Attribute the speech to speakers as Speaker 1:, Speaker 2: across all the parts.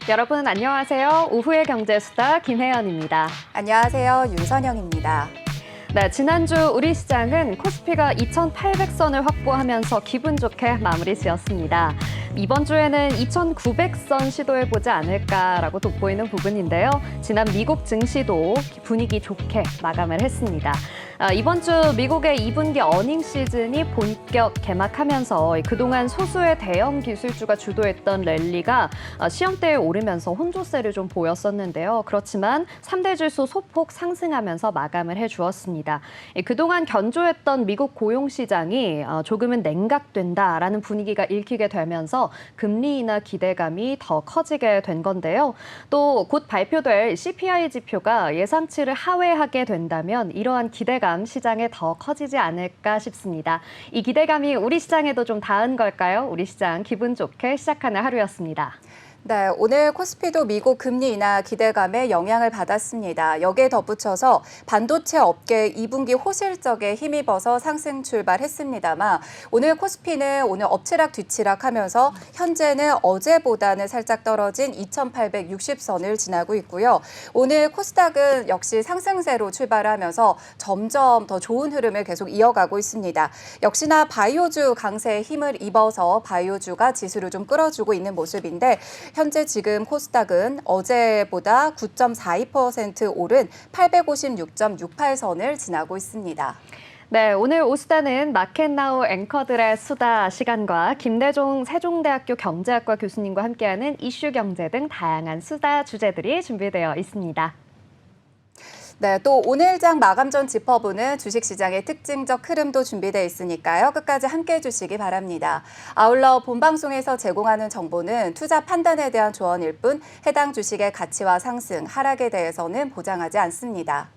Speaker 1: 여러분 안녕하세요. 오후의 경제수다 김혜연입니다.
Speaker 2: 안녕하세요. 윤선영입니다.
Speaker 1: 네, 지난주 우리 시장은 코스피가 2,800선을 확보하면서 기분 좋게 마무리 지었습니다. 이번 주에는 2,900선 시도해보지 않을까라고 돋보이는 부분인데요. 지난 미국 증시도 분위기 좋게 마감을 했습니다. 이번 주 미국의 2분기 어닝 시즌이 본격 개막하면서 그동안 소수의 대형 기술주가 주도했던 랠리가 시험대에 오르면서 혼조세를 좀 보였었는데요. 그렇지만 3대指数 소폭 상승하면서 마감을 해주었습니다. 그동안 견조했던 미국 고용시장이 조금은 냉각된다라는 분위기가 읽히게 되면서 금리 인하 기대감이 더 커지게 된 건데요. 또 곧 발표될 CPI 지표가 예상치를 하회하게 된다면 이러한 기대감 시장에 더 커지지 않을까 싶습니다. 이 기대감이 우리 시장에도 좀 닿은 걸까요? 우리 시장 기분 좋게 시작하는 하루였습니다.
Speaker 2: 네, 오늘 코스피도 미국 금리 인하 기대감에 영향을 받았습니다. 여기에 덧붙여서 반도체 업계 2분기 호실적에 힘입어서 상승 출발했습니다만 오늘 코스피는 오늘 엎치락 뒤치락 하면서 현재는 어제보다는 살짝 떨어진 2,860선을 지나고 있고요. 오늘 코스닥은 역시 상승세로 출발하면서 점점 더 좋은 흐름을 계속 이어가고 있습니다. 역시나 바이오주 강세에 힘을 입어서 바이오주가 지수를 좀 끌어주고 있는 모습인데 현재 지금 코스닥은 어제보다 9.42% 오른 856.68선을 지나고 있습니다.
Speaker 1: 네, 오늘 오수다는 마켓나우 앵커들의 수다 시간과 김대종 세종대학교 경제학과 교수님과 함께하는 이슈 경제 등 다양한 수다 주제들이 준비되어 있습니다.
Speaker 2: 네, 또 오늘 장 마감 전 짚어보는 주식시장의 특징적 흐름도 준비되어 있으니까요. 끝까지 함께해 주시기 바랍니다. 아울러 본방송에서 제공하는 정보는 투자 판단에 대한 조언일 뿐 해당 주식의 가치와 상승, 하락에 대해서는 보장하지 않습니다.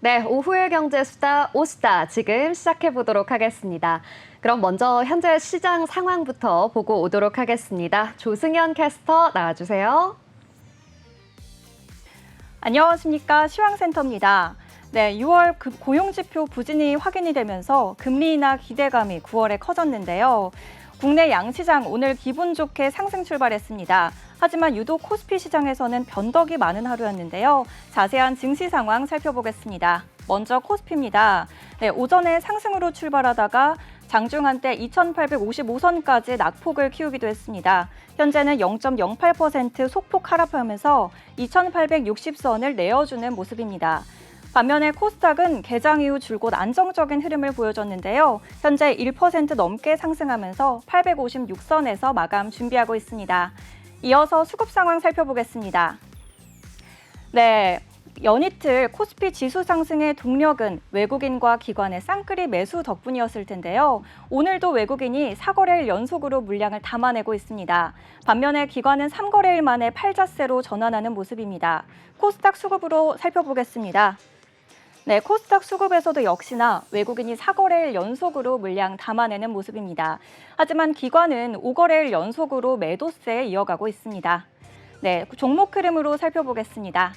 Speaker 1: 네, 오후의 경제수다 오수다 지금 시작해 보도록 하겠습니다. 그럼 먼저 현재 시장 상황부터 보고 오도록 하겠습니다. 조승현 캐스터 나와주세요.
Speaker 3: 안녕하십니까. 시황센터입니다. 네, 6월 고용지표 부진이 확인이 되면서 금리 인하 기대감이 9월에 커졌는데요. 국내 양시장 오늘 기분 좋게 상승 출발했습니다. 하지만 유독 코스피 시장에서는 변덕이 많은 하루였는데요. 자세한 증시 상황 살펴보겠습니다. 먼저 코스피입니다. 네, 오전에 상승으로 출발하다가 장중 한때 2,855선까지 낙폭을 키우기도 했습니다. 현재는 0.08% 소폭 하락하면서 2,860선을 내어주는 모습입니다. 반면에 코스닥은 개장 이후 줄곧 안정적인 흐름을 보여줬는데요. 현재 1% 넘게 상승하면서 856선에서 마감 준비하고 있습니다. 이어서 수급 상황 살펴보겠습니다. 네. 연이틀 코스피 지수 상승의 동력은 외국인과 기관의 쌍끌이 매수 덕분이었을 텐데요. 오늘도 외국인이 4거래일 연속으로 물량을 담아내고 있습니다. 반면에 기관은 3거래일 만에 팔자세로 전환하는 모습입니다. 코스닥 수급으로 살펴보겠습니다. 네, 코스닥 수급에서도 역시나 외국인이 4거래일 연속으로 물량 담아내는 모습입니다. 하지만 기관은 5거래일 연속으로 매도세에 이어가고 있습니다. 네, 종목 흐름으로 살펴보겠습니다.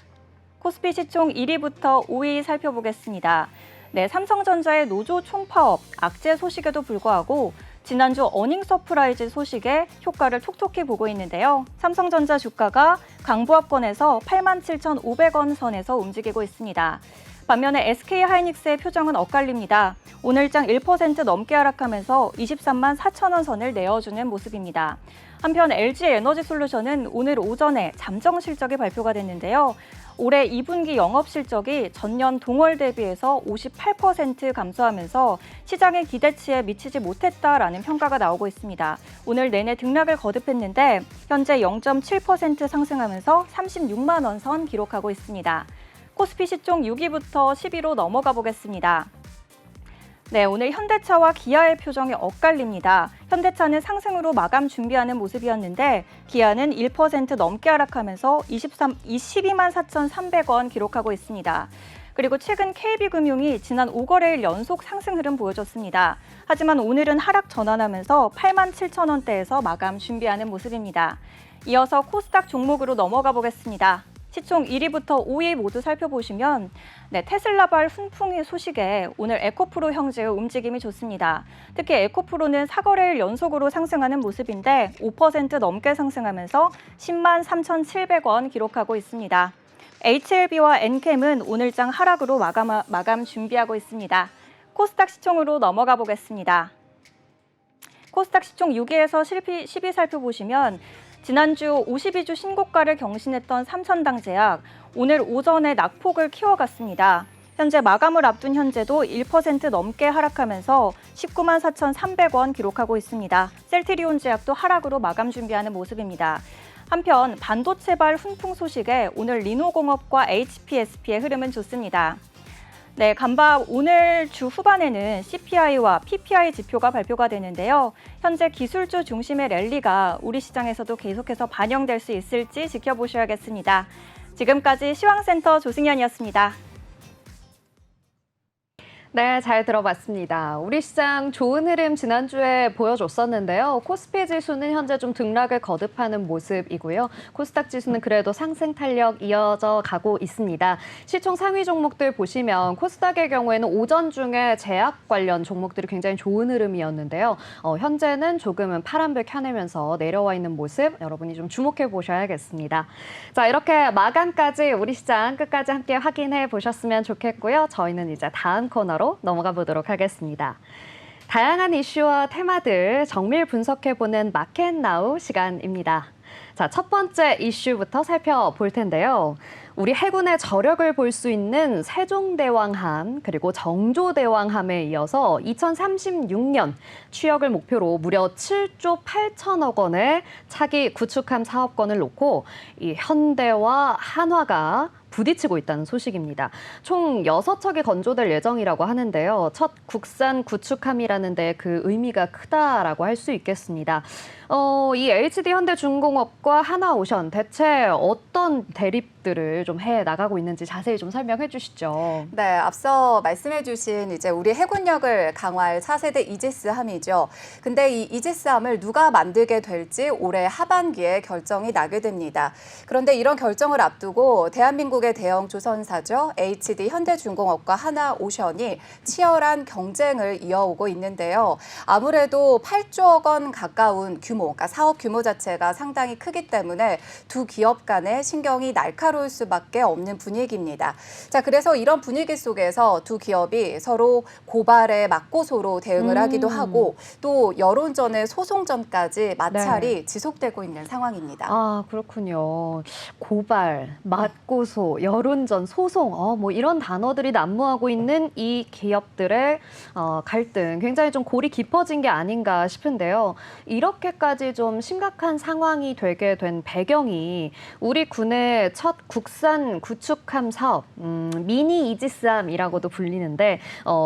Speaker 3: 코스피 시총 1위부터 5위 살펴보겠습니다. 네, 삼성전자의 노조 총파업, 악재 소식에도 불구하고 지난주 어닝 서프라이즈 소식에 효과를 톡톡히 보고 있는데요. 삼성전자 주가가 강보합권에서 87,500원 선에서 움직이고 있습니다. 반면에 SK하이닉스의 표정은 엇갈립니다. 오늘장 1% 넘게 하락하면서 23만 4천원 선을 내어주는 모습입니다. 한편 LG에너지솔루션은 오늘 오전에 잠정 실적이 발표가 됐는데요. 올해 2분기 영업 실적이 전년 동월 대비해서 58% 감소하면서 시장의 기대치에 미치지 못했다라는 평가가 나오고 있습니다. 오늘 내내 등락을 거듭했는데 현재 0.7% 상승하면서 36만 원 선 기록하고 있습니다. 코스피 시총 6위부터 10위로 넘어가 보겠습니다. 네, 오늘 현대차와 기아의 표정이 엇갈립니다. 현대차는 상승으로 마감 준비하는 모습이었는데 기아는 1% 넘게 하락하면서 22만 4,300원 기록하고 있습니다. 그리고 최근 KB금융이 지난 5거래일 연속 상승 흐름 보여줬습니다. 하지만 오늘은 하락 전환하면서 8만 7천 원대에서 마감 준비하는 모습입니다. 이어서 코스닥 종목으로 넘어가 보겠습니다. 시총 1위부터 5위 모두 살펴보시면 테슬라발 훈풍의 소식에 오늘 에코프로 형제의 움직임이 좋습니다. 특히 에코프로는 4거래일 연속으로 상승하는 모습인데 5% 넘게 상승하면서 10만 3,700원 기록하고 있습니다. HLB와 엔캠은 오늘장 하락으로 마감 준비하고 있습니다. 코스닥 시총으로 넘어가 보겠습니다. 코스닥 시총 6위에서 10위 살펴보시면 지난주 52주 신고가를 경신했던 삼천당제약, 오늘 오전에 낙폭을 키워갔습니다. 현재 마감을 앞둔 현재도 1% 넘게 하락하면서 19만 4,300원 기록하고 있습니다. 셀트리온제약도 하락으로 마감 준비하는 모습입니다. 한편 반도체발 훈풍 소식에 오늘 리노공업과 HPSP의 흐름은 좋습니다. 간밤 오늘 주 후반에는 CPI와 PPI 지표가 발표가 되는데요. 현재 기술주 중심의 랠리가 우리 시장에서도 계속해서 반영될 수 있을지 지켜보셔야겠습니다. 지금까지 시황센터 조승현이었습니다.
Speaker 1: 네, 잘 들어봤습니다. 우리 시장 좋은 흐름 지난주에 보여줬었는데요. 코스피 지수는 현재 좀 등락을 거듭하는 모습이고요. 코스닥 지수는 그래도 상승 탄력 이어져 가고 있습니다. 시총 상위 종목들 보시면 코스닥의 경우에는 오전 중에 제약 관련 종목들이 굉장히 좋은 흐름이었는데요. 현재는 조금은 파란불 켜내면서 내려와 있는 모습 여러분이 좀 주목해 보셔야겠습니다. 자, 이렇게 마감까지 우리 시장 끝까지 함께 확인해 보셨으면 좋겠고요. 저희는 이제 다음 코너로 넘어가 보도록 하겠습니다. 다양한 이슈와 테마들 정밀 분석해보는 마켓나우 시간입니다. 자, 첫 번째 이슈부터 살펴볼 텐데요. 우리 해군의 저력을 볼 수 있는 세종대왕함 그리고 정조대왕함에 이어서 2036년 취역을 목표로 무려 7조 8천억 원의 차기 구축함 사업권을 놓고 이 현대와 한화가 부딪히고 있다는 소식입니다. 총 6척이 건조될 예정이라고 하는데요. 첫 국산 구축함이라는 데 그 의미가 크다라고 할 수 있겠습니다. 이 HD 현대중공업과 하나오션 대체 어떤 대립들을 좀 해 나가고 있는지 자세히 좀 설명해 주시죠.
Speaker 2: 네, 앞서 말씀해 주신 이제 우리 해군력을 강화할 4세대 이지스함이죠. 근데 이 이지스함을 누가 만들게 될지 올해 하반기에 결정이 나게 됩니다. 그런데 이런 결정을 앞두고 대한민국의 대형 조선사죠. HD 현대중공업과 하나오션이 치열한 경쟁을 이어오고 있는데요. 아무래도 8조억 원 가까운 규모, 그러니까 사업 규모 자체가 상당히 크기 때문에 두 기업 간의 신경이 날카로울 수밖에 없는 분위기입니다. 자, 그래서 이런 분위기 속에서 두 기업이 서로 고발에 맞고소로 대응을 하기도 하고 또 여론전의 소송전까지 마찰이 지속되고 있는 상황입니다.
Speaker 1: 아, 그렇군요. 고발, 맞고소, 여론전, 소송, 뭐 이런 단어들이 난무하고 있는 이 기업들의 갈등, 굉장히 좀 골이 깊어진 게 아닌가 싶은데요. 이렇게까지 좀 심각한 상황이 되게 된 배경이 우리 군의 첫 국산 구축함 사업, 미니 이지스함이라고도 불리는데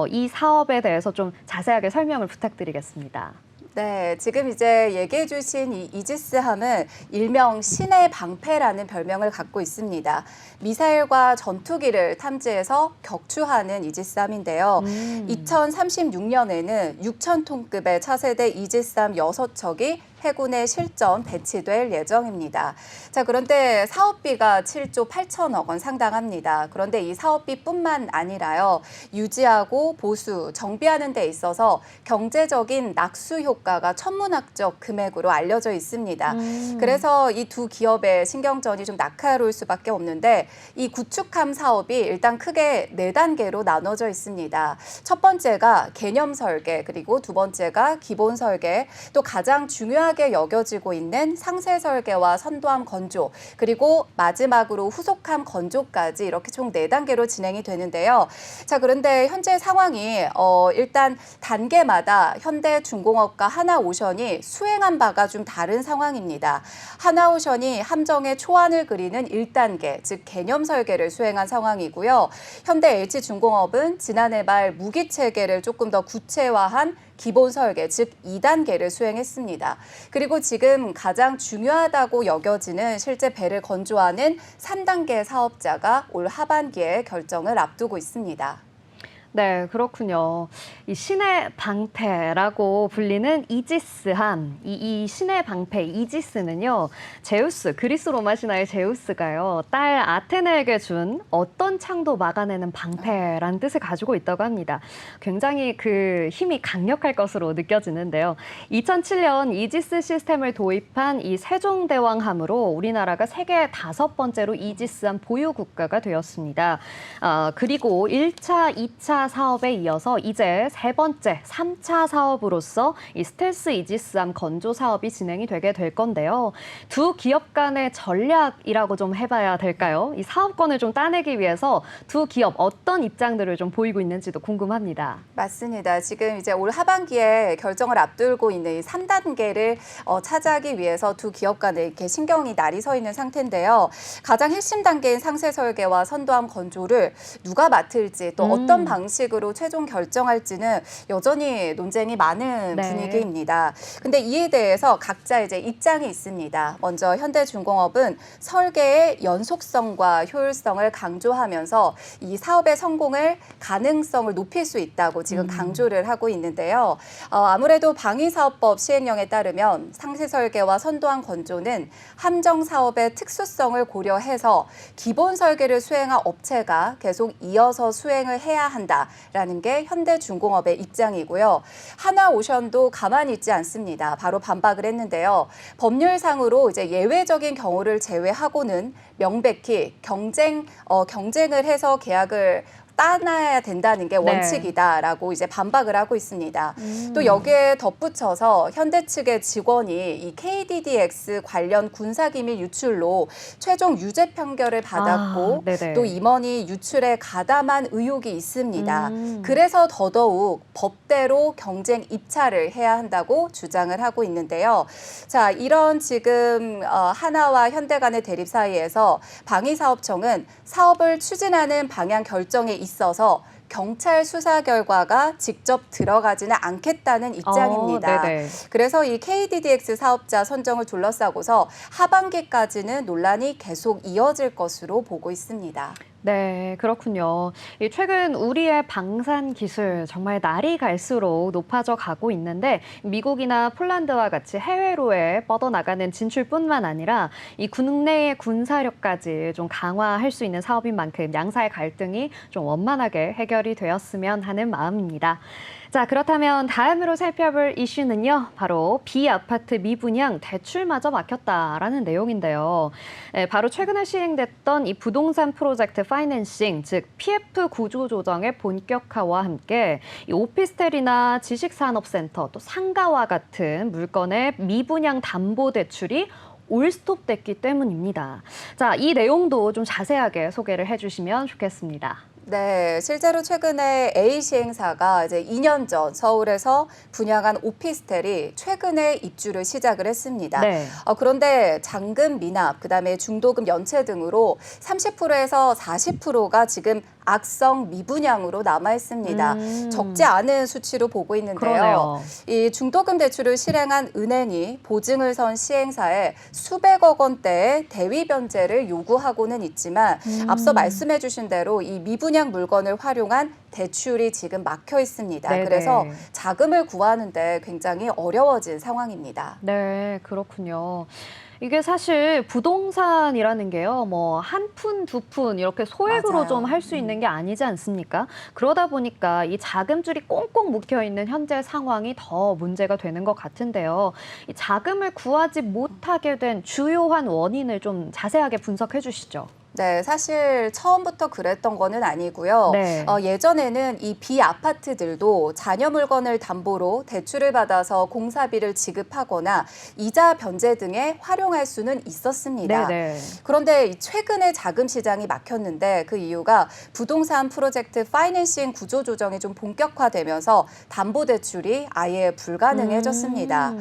Speaker 1: 이 사업에 대해서 좀 자세하게 설명을 부탁드리겠습니다.
Speaker 2: 네, 지금 이제 얘기해 주신 이 이지스함은 일명 신의 방패라는 별명을 갖고 있습니다. 미사일과 전투기를 탐지해서 격추하는 이지스함인데요. 2036년에는 6,000톤급의 차세대 이지스함 6척이 해군에 실전 배치될 예정입니다. 자, 그런데 사업비가 7조 8천억 원 상당합니다. 그런데 이 사업비뿐만 아니라요. 유지하고 보수, 정비하는 데 있어서 경제적인 낙수 효과가 천문학적 금액으로 알려져 있습니다. 그래서 이 두 기업의 신경전이 좀 날카로울 수밖에 없는데 이 구축함 사업이 일단 크게 4단계로 나눠져 있습니다. 첫 번째가 개념 설계, 그리고 두 번째가 기본 설계, 또 가장 중요하게 여겨지고 있는 상세 설계와 선도함 건조, 그리고 마지막으로 후속함 건조까지 이렇게 총 4단계로 진행이 되는데요. 자, 그런데 현재 상황이 일단 단계마다 현대중공업과 하나오션이 수행한 바가 좀 다른 상황입니다. 하나오션이 함정의 초안을 그리는 1단계, 즉 개념 설계를 수행한 상황이고요. 현대 LG중공업은 지난해 말 무기 체계를 조금 더 구체화한 기본 설계, 즉 2단계를 수행했습니다. 그리고 지금 가장 중요하다고 여겨지는 실제 배를 건조하는 3단계 사업자가 올 하반기에 결정을 앞두고 있습니다.
Speaker 1: 네, 그렇군요. 이 신의 방패라고 불리는 이지스함, 이 신의 방패 이지스는요, 제우스, 그리스 로마 신화의 제우스가요, 딸 아테네에게 준 어떤 창도 막아내는 방패라는 뜻을 가지고 있다고 합니다. 굉장히 그 힘이 강력할 것으로 느껴지는데요. 2007년 이지스 시스템을 도입한 이 세종대왕함으로 우리나라가 세계 5번째로 이지스함 보유 국가가 되었습니다. 그리고 1차, 2차 사업에 이어서 이제 3번째, 3차 사업으로서 이 스텔스 이지스함 건조 사업이 진행이 되게 될 건데요. 두 기업 간의 전략이라고 좀 해봐야 될까요? 이 사업권을 좀 따내기 위해서 두 기업 어떤 입장들을 좀 보이고 있는지도 궁금합니다.
Speaker 2: 맞습니다. 지금 이제 올 하반기에 결정을 앞두고 있는 이 3단계를 차지하기 위해서 두 기업 간에 이렇게 신경이 날이 서 있는 상태인데요. 가장 핵심 단계인 상세 설계와 선도함 건조를 누가 맡을지 또 어떤 방식으로 최종 결정할지는 여전히 논쟁이 많은
Speaker 1: 네.
Speaker 2: 분위기입니다. 근데 이에 대해서 각자 이제 입장이 있습니다. 먼저 현대중공업은 설계의 연속성과 효율성을 강조하면서 이 사업의 성공을 가능성을 높일 수 있다고 지금 강조를 하고 있는데요. 아무래도 방위사업법 시행령에 따르면 상세 설계와 선도함 건조는 함정 사업의 특수성을 고려해서 기본 설계를 수행한 업체가 계속 이어서 수행을 해야 한다라는 게 현대중공업의 입장이고요. 하나오션도 가만히 있지 않습니다. 바로 반박을 했는데요. 법률상으로 이제 예외적인 경우를 제외하고는 명백히 경쟁을 해서 계약을 따놔야 된다는 게 원칙이다라고 이제 반박을 하고 있습니다. 또 여기에 덧붙여서 현대 측의 직원이 이 KDDX 관련 군사기밀 유출로 최종 유죄 판결을 받았고 또 임원이 유출에 가담한 의혹이 있습니다. 그래서 더더욱 법대로 경쟁 입찰을 해야 한다고 주장을 하고 있는데요. 자, 이런 지금 하나와 현대 간의 대립 사이에서 방위사업청은 사업을 추진하는 방향 결정에 있어서 경찰 수사 결과가 직접 들어가지는 않겠다는 입장입니다. 그래서 이 KDDX 사업자 선정을 둘러싸고서 하반기까지는 논란이 계속 이어질 것으로 보고 있습니다.
Speaker 1: 네, 그렇군요. 최근 우리의 방산 기술 정말 날이 갈수록 높아져 가고 있는데 미국이나 폴란드와 같이 해외로의 뻗어나가는 진출뿐만 아니라 이 국내의 군사력까지 좀 강화할 수 있는 사업인 만큼 양사의 갈등이 좀 원만하게 해결이 되었으면 하는 마음입니다. 자, 그렇다면 다음으로 살펴볼 이슈는요. 바로 비아파트 미분양 대출마저 막혔다라는 내용인데요. 바로 최근에 시행됐던 이 부동산 프로젝트 파이낸싱, 즉 PF 구조조정의 본격화와 함께 이 오피스텔이나 지식산업센터, 또 상가와 같은 물건의 미분양 담보대출이 올스톱됐기 때문입니다. 자, 이 내용도 좀 자세하게 소개를 해주시면 좋겠습니다.
Speaker 2: 네, 실제로 최근에 A 시행사가 이제 2년 전 서울에서 분양한 오피스텔이 최근에 입주를 시작을 했습니다. 그런데 잔금 미납, 그다음에 중도금 연체 등으로 30%에서 40%가 지금 악성 미분양으로 남아 있습니다. 적지 않은 수치로 보고 있는데요. 이 중도금 대출을 실행한 은행이 보증을 선 시행사에 수백억 원대의 대위 변제를 요구하고는 있지만 앞서 말씀해 주신 대로 이 미분양 물건을 활용한 대출이 지금 막혀 있습니다. 그래서 자금을 구하는데 굉장히 어려워진 상황입니다.
Speaker 1: 네, 그렇군요. 이게 사실 부동산이라는 게요, 뭐 한 푼, 두 푼 이렇게 소액으로 좀 할 수 있는 게 아니지 않습니까? 그러다 보니까 이 자금줄이 꽁꽁 묶여 있는 현재 상황이 더 문제가 되는 것 같은데요. 이 자금을 구하지 못하게 된 주요한 원인을 좀 자세하게 분석해 주시죠.
Speaker 2: 네, 사실 처음부터 그랬던 거는 아니고요. 예전에는 이 비아파트들도 자녀 물건을 담보로 대출을 받아서 공사비를 지급하거나 이자 변제 등에 활용할 수는 있었습니다. 그런데 최근에 자금 시장이 막혔는데 그 이유가 부동산 프로젝트 파이낸싱 구조 조정이 좀 본격화되면서 담보 대출이 아예 불가능해졌습니다.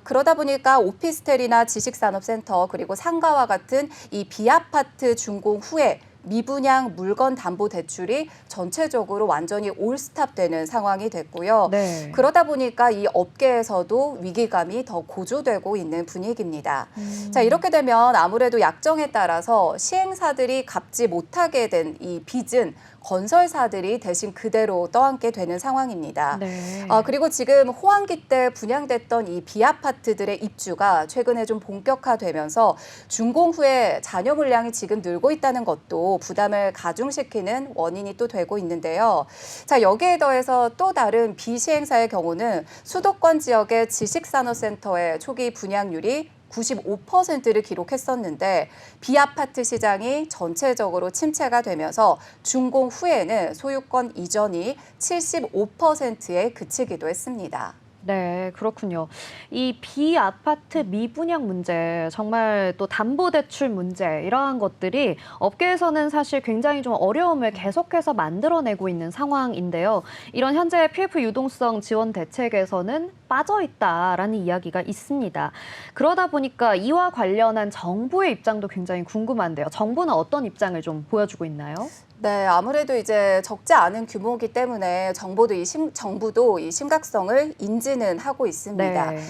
Speaker 2: 그러다 보니까 오피스텔이나 지식산업센터 그리고 상가와 같은 이 비아파트 준공 후에 미분양 물건 담보 대출이 전체적으로 완전히 올스탑되는 상황이 됐고요. 그러다 보니까 이 업계에서도 위기감이 더 고조되고 있는 분위기입니다. 자, 이렇게 되면 아무래도 약정에 따라서 시행사들이 갚지 못하게 된 이 빚은 건설사들이 대신 그대로 떠안게 되는 상황입니다.
Speaker 1: 네.
Speaker 2: 그리고 지금 호황기 때 분양됐던 이 비아파트들의 입주가 최근에 좀 본격화되면서 준공 후에 잔여 물량이 지금 늘고 있다는 것도 부담을 가중시키는 원인이 또 되고 있는데요. 자, 여기에 더해서 또 다른 비시행사의 경우는 수도권 지역의 지식산업센터의 초기 분양률이 95%를 기록했었는데 비아파트 시장이 전체적으로 침체가 되면서 준공 후에는 소유권 이전이 75%에 그치기도 했습니다.
Speaker 1: 네, 그렇군요. 이 비아파트 미분양 문제, 정말 또 담보대출 문제, 이러한 것들이 업계에서는 사실 굉장히 좀 어려움을 계속해서 만들어내고 있는 상황인데요. 이런 현재 PF 유동성 지원 대책에서는 빠져 있다라는 이야기가 있습니다. 그러다 보니까 이와 관련한 정부의 입장도 굉장히 궁금한데요. 정부는 어떤 입장을 좀 보여주고 있나요?
Speaker 2: 네, 아무래도 이제 적지 않은 규모이기 때문에 정부도 이 심각성을 인지는 하고 있습니다.
Speaker 1: 네.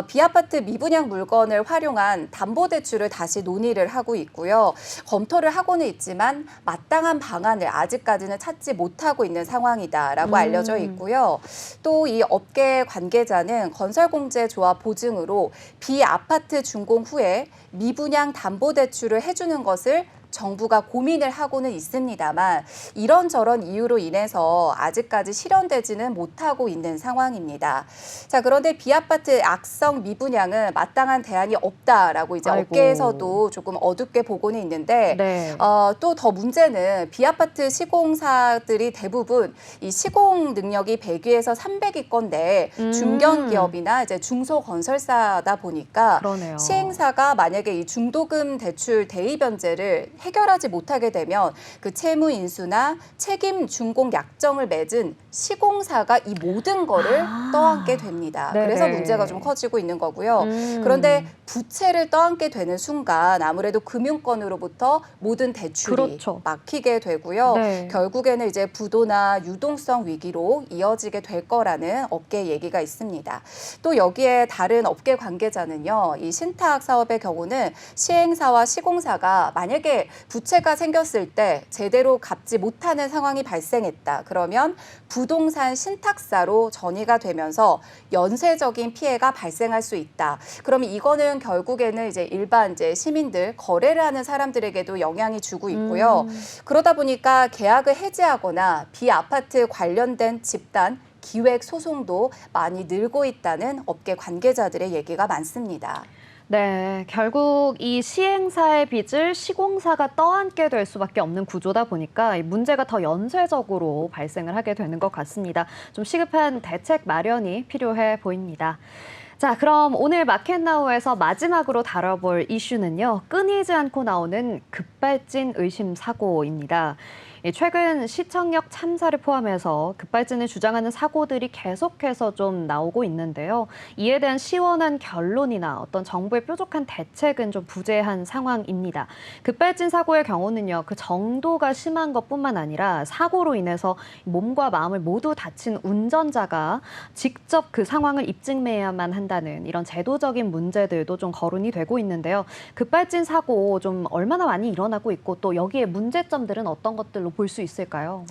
Speaker 2: 비아파트 미분양 물건을 활용한 담보대출을 다시 논의를 하고 있고요. 검토를 하고는 있지만 마땅한 방안을 아직까지는 찾지 못하고 있는 상황이다라고 알려져 있고요. 또 이 업계 관계자는 건설공제조합 보증으로 비아파트 준공 후에 미분양 담보대출을 해주는 것을 정부가 고민을 하고는 있습니다만 이런저런 이유로 인해서 아직까지 실현되지는 못하고 있는 상황입니다. 자, 그런데 비아파트 악성 미분양은 마땅한 대안이 없다라고 이제
Speaker 1: 아이고.
Speaker 2: 업계에서도 조금 어둡게 보고는 있는데
Speaker 1: 네.
Speaker 2: 또 더 문제는 비아파트 시공사들이 대부분 이 시공 능력이 100위에서 300위권 내에 중견기업이나 이제 중소건설사다 보니까
Speaker 1: 그러네요.
Speaker 2: 시행사가 만약에 이 중도금 대출 대위 변제를 해결하지 못하게 되면 그 채무 인수나 책임 준공 약정을 맺은 시공사가 이 모든 거를 떠안게 됩니다.
Speaker 1: 네네.
Speaker 2: 그래서 문제가 좀 커지고 있는 거고요. 그런데 부채를 떠안게 되는 순간 아무래도 금융권으로부터 모든 대출이
Speaker 1: 그렇죠.
Speaker 2: 막히게 되고요.
Speaker 1: 네.
Speaker 2: 결국에는 이제 부도나 유동성 위기로 이어지게 될 거라는 업계 얘기가 있습니다. 또 여기에 다른 업계 관계자는요. 이 신탁 사업의 경우는 시행사와 시공사가 만약에 부채가 생겼을 때 제대로 갚지 못하는 상황이 발생했다. 그러면 부동산 신탁사로 전이가 되면서 연쇄적인 피해가 발생할 수 있다. 그러면 이거는 결국에는 이제 일반 이제 시민들 거래를 하는 사람들에게도 영향이 주고 있고요. 그러다 보니까 계약을 해지하거나 비아파트 관련된 집단 기획 소송도 많이 늘고 있다는 업계 관계자들의 얘기가 많습니다.
Speaker 1: 네, 결국 이 시행사의 빚을 시공사가 떠안게 될 수밖에 없는 구조다 보니까 이 문제가 더 연쇄적으로 발생을 하게 되는 것 같습니다. 좀 시급한 대책 마련이 필요해 보입니다. 자, 그럼 오늘 마켓나우에서 마지막으로 다뤄볼 이슈는요. 끊이지 않고 나오는 급발진 의심 사고입니다. 최근 시청역 참사를 포함해서 급발진을 주장하는 사고들이 계속해서 좀 나오고 있는데요. 이에 대한 시원한 결론이나 어떤 정부의 뾰족한 대책은 좀 부재한 상황입니다. 급발진 사고의 경우는요, 그 정도가 심한 것뿐만 아니라 사고로 인해서 몸과 마음을 모두 다친 운전자가 직접 그 상황을 입증해야만 한다는 이런 제도적인 문제들도 좀 거론이 되고 있는데요. 급발진 사고 좀 얼마나 많이 일어나고 있고 또 여기에 문제점들은 어떤 것들로 볼 수 있을까요?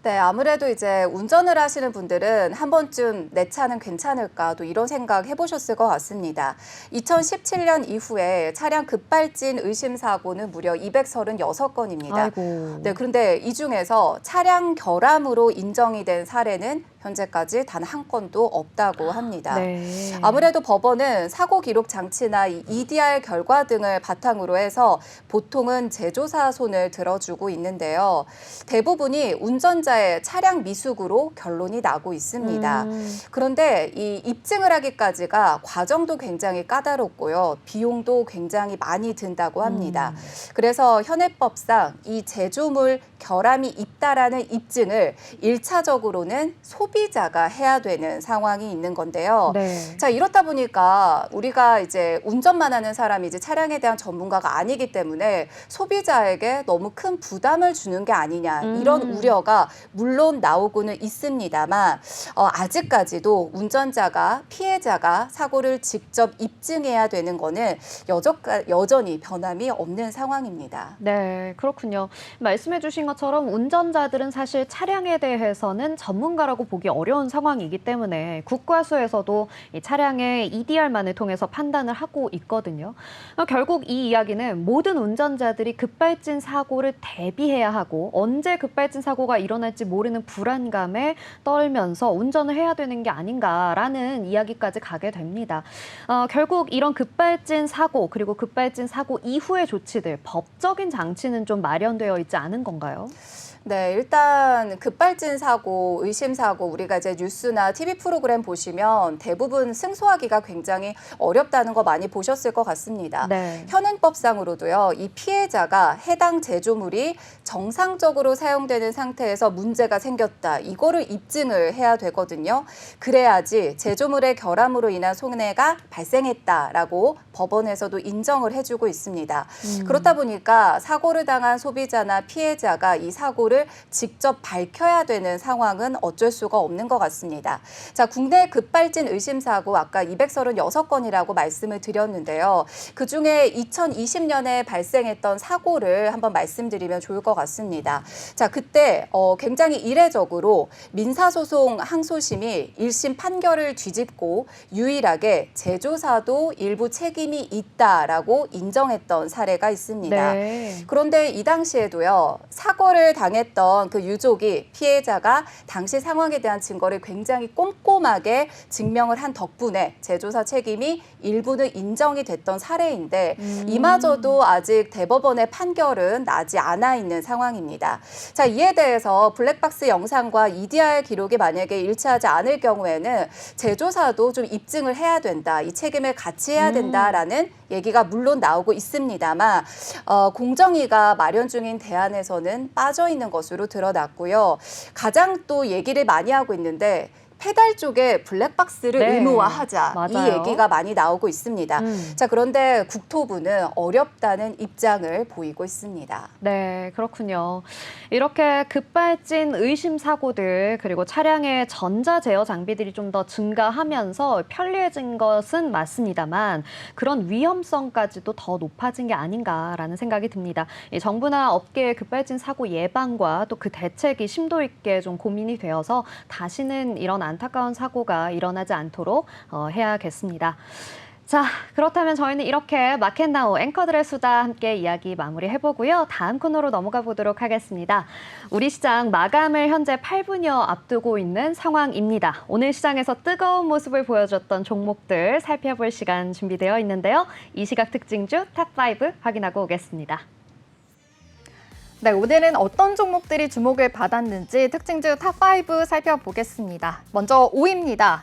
Speaker 2: 네, 아무래도 이제 운전을 하시는 분들은 한 번쯤 내 차는 괜찮을까 또 이런 생각 해보셨을 것 같습니다. 2017년 이후에 차량 급발진 의심 사고는 무려 236건입니다.
Speaker 1: 아이고.
Speaker 2: 네, 그런데 이 중에서 차량 결함으로 인정이 된 사례는 현재까지 단 한 건도 없다고 합니다.
Speaker 1: 네.
Speaker 2: 아무래도 법원은 사고 기록 장치나 이 EDR 결과 등을 바탕으로 해서 보통은 재조사 손을 들어주고 있는데요. 대부분이 운전자의 차량 미숙으로 결론이 나고 있습니다. 그런데 이 입증을 하기까지가 과정도 굉장히 까다롭고요. 비용도 굉장히 많이 든다고 합니다. 그래서 현행법상 이 제조물 결함이 있다라는 입증을 1차적으로는 소비 소비자가 해야 되는 상황이 있는 건데요.
Speaker 1: 네.
Speaker 2: 자, 이렇다 보니까 우리가 이제 운전만 하는 사람이 이제 차량에 대한 전문가가 아니기 때문에 소비자에게 너무 큰 부담을 주는 게 아니냐 이런 우려가 물론 나오고는 있습니다만 아직까지도 운전자가 피해자가 사고를 직접 입증해야 되는 거는 여전히 변함이 없는 상황입니다.
Speaker 1: 네, 그렇군요. 말씀해 주신 것처럼 운전자들은 사실 차량에 대해서는 전문가라고 보기 어려운 상황이기 때문에 국과수에서도 이 차량의 EDR만을 통해서 판단을 하고 있거든요. 결국 이 이야기는 모든 운전자들이 급발진 사고를 대비해야 하고 언제 급발진 사고가 일어날지 모르는 불안감에 떨면서 운전을 해야 되는 게 아닌가라는 이야기까지 가게 됩니다. 결국 이런 급발진 사고 그리고 급발진 사고 이후의 조치들, 법적인 장치는 좀 마련되어 있지 않은 건가요?
Speaker 2: 네, 일단 급발진 사고, 의심 사고 우리가 이제 뉴스나 TV 프로그램 보시면 대부분 승소하기가 굉장히 어렵다는 거 많이 보셨을 것 같습니다.
Speaker 1: 네.
Speaker 2: 현행법상으로도요, 이 피해자가 해당 제조물이 정상적으로 사용되는 상태에서 문제가 생겼다. 이거를 입증을 해야 되거든요. 그래야지 제조물의 결함으로 인한 손해가 발생했다라고 법원에서도 인정을 해주고 있습니다. 그렇다 보니까 사고를 당한 소비자나 피해자가 이 사고를 직접 밝혀야 되는 상황은 어쩔 수가 없는 것 같습니다. 자, 국내 급발진 의심 사고 아까 236건이라고 말씀을 드렸는데요. 그중에 2020년에 발생했던 사고를 한번 말씀드리면 좋을 것 같습니다. 자, 그때 굉장히 이례적으로 민사소송 항소심이 1심 판결을 뒤집고 유일하게 제조사도 일부 책임이 있다라고 인정했던 사례가 있습니다.
Speaker 1: 네.
Speaker 2: 그런데 이 당시에도요, 사고를 당했던 그 유족이 피해자가 당시 상황에 대한 증거를 굉장히 꼼꼼하게 증명을 한 덕분에 제조사 책임이 일부는 인정이 됐던 사례인데 이마저도 아직 대법원의 판결은 나지 않아 있는 상황입니다. 자, 이에 대해서 블랙박스 영상과 EDR 기록이 만약에 일치하지 않을 경우에는 제조사도 좀 입증을 해야 된다. 이 책임을 같이 해야 된다라는 얘기가 물론 나오고 있습니다만 공정위가 마련 중인 대안에서는 빠져 있는 것으로 드러났고요. 가장 또 얘기를 많이 하고 있는데 페달 쪽에 블랙박스를
Speaker 1: 네,
Speaker 2: 의무화하자. 이
Speaker 1: 맞아요.
Speaker 2: 얘기가 많이 나오고 있습니다. 자, 그런데 국토부는 어렵다는 입장을 보이고 있습니다.
Speaker 1: 네, 그렇군요. 이렇게 급발진 의심 사고들 그리고 차량의 전자 제어 장비들이 좀 더 증가하면서 편리해진 것은 맞습니다만 그런 위험성까지도 더 높아진 게 아닌가라는 생각이 듭니다. 이 정부나 업계의 급발진 사고 예방과 또 그 대책이 심도 있게 좀 고민이 되어서 다시는 이런 안타까운 사고가 일어나지 않도록 해야겠습니다. 자, 그렇다면 저희는 이렇게 마켓나우 앵커들의 수다 함께 이야기 마무리해보고요. 다음 코너로 넘어가 보도록 하겠습니다. 우리 시장 마감을 현재 8분여 앞두고 있는 상황입니다. 오늘 시장에서 뜨거운 모습을 보여줬던 종목들 살펴볼 시간 준비되어 있는데요. 이 시각 특징주 탑5 확인하고 오겠습니다.
Speaker 3: 네, 오늘은 어떤 종목들이 주목을 받았는지 특징주 탑5 살펴보겠습니다. 먼저 5위입니다.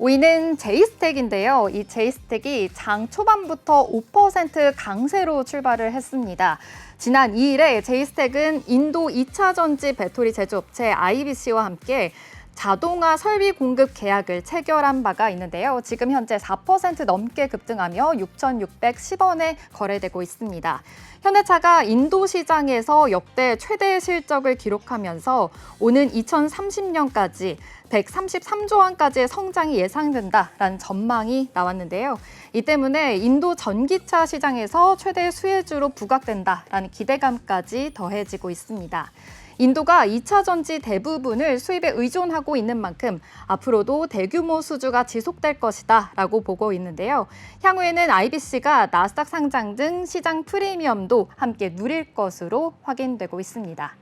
Speaker 3: 5위는 제이스텍인데요. 이 제이스텍이 장 초반부터 5% 강세로 출발을 했습니다. 지난 2일에 제이스텍은 인도 2차 전지 배터리 제조업체 IBC와 함께 자동화 설비 공급 계약을 체결한 바가 있는데요. 지금 현재 4% 넘게 급등하며 6,610원에 거래되고 있습니다. 현대차가 인도 시장에서 역대 최대 실적을 기록하면서 오는 2030년까지 133조 원까지의 성장이 예상된다라는 전망이 나왔는데요. 이 때문에 인도 전기차 시장에서 최대 수혜주로 부각된다라는 기대감까지 더해지고 있습니다. 인도가 2차 전지 대부분을 수입에 의존하고 있는 만큼 앞으로도 대규모 수주가 지속될 것이다 라고 보고 있는데요. 향후에는 IBC가 나스닥 상장 등 시장 프리미엄도 함께 누릴 것으로 확인되고 있습니다.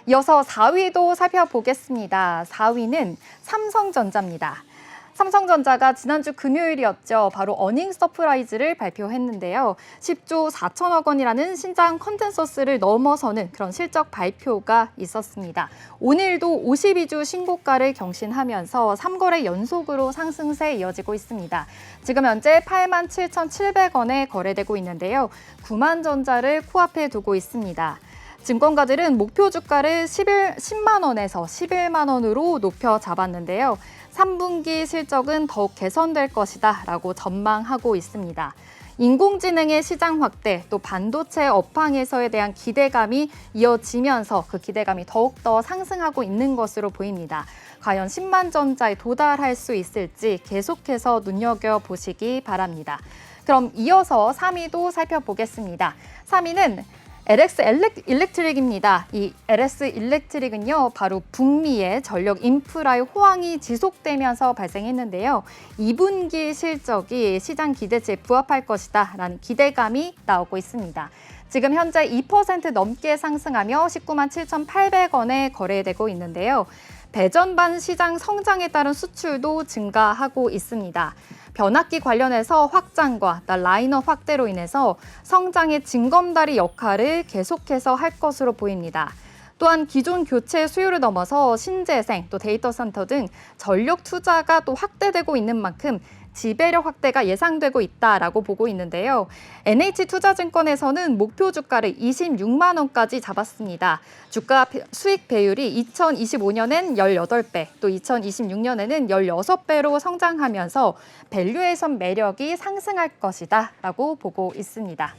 Speaker 3: 이어서 4위도 살펴보겠습니다. 4위는 삼성전자입니다. 삼성전자가 지난주 금요일이었죠. 바로 어닝 서프라이즈를 발표했는데요. 10조 4천억 원이라는 신장 컨센서스를 넘어서는 그런 실적 발표가 있었습니다. 오늘도 52주 신고가를 경신하면서 3거래 연속으로 상승세 이어지고 있습니다. 지금 현재 87,700원에 거래되고 있는데요. 구만전자를 코앞에 두고 있습니다.
Speaker 4: 증권가들은 목표 주가를 10만 원에서 11만 원으로 높여 잡았는데요. 3분기 실적은 더욱 개선될 것이다 라고 전망하고 있습니다. 인공지능의 시장 확대, 또 반도체 업황에서에 대한 기대감이 이어지면서 그 기대감이 더욱더 상승하고 있는 것으로 보입니다. 과연 10만 전자에 도달할 수 있을지 계속해서 눈여겨보시기 바랍니다. 그럼 이어서 3위도 살펴보겠습니다. 3위는 LX 일렉트릭입니다. 이 LX 일렉트릭은요, 바로 북미의 전력 인프라의 호황이 지속되면서 발생했는데요. 2분기 실적이 시장 기대치에 부합할 것이다 라는 기대감이 나오고 있습니다. 지금 현재 2% 넘게 상승하며 19만 7,800원에 거래되고 있는데요. 배전반 시장 성장에 따른 수출도 증가하고 있습니다. 변압기 관련해서 확장과 라인업 확대로 인해서 성장의 징검다리 역할을 계속해서 할 것으로 보입니다. 또한 기존 교체 수요를 넘어서 신재생, 또 데이터 센터 등 전력 투자가 또 확대되고 있는 만큼 지배력 확대가 예상되고 있다라고 보고 있는데요. NH투자증권에서는 목표 주가를 26만 원까지 잡았습니다. 주가 수익 배율이 2025년엔 18배, 또 2026년에는 16배로 성장하면서 밸류에이션 매력이 상승할 것이다 라고 보고 있습니다.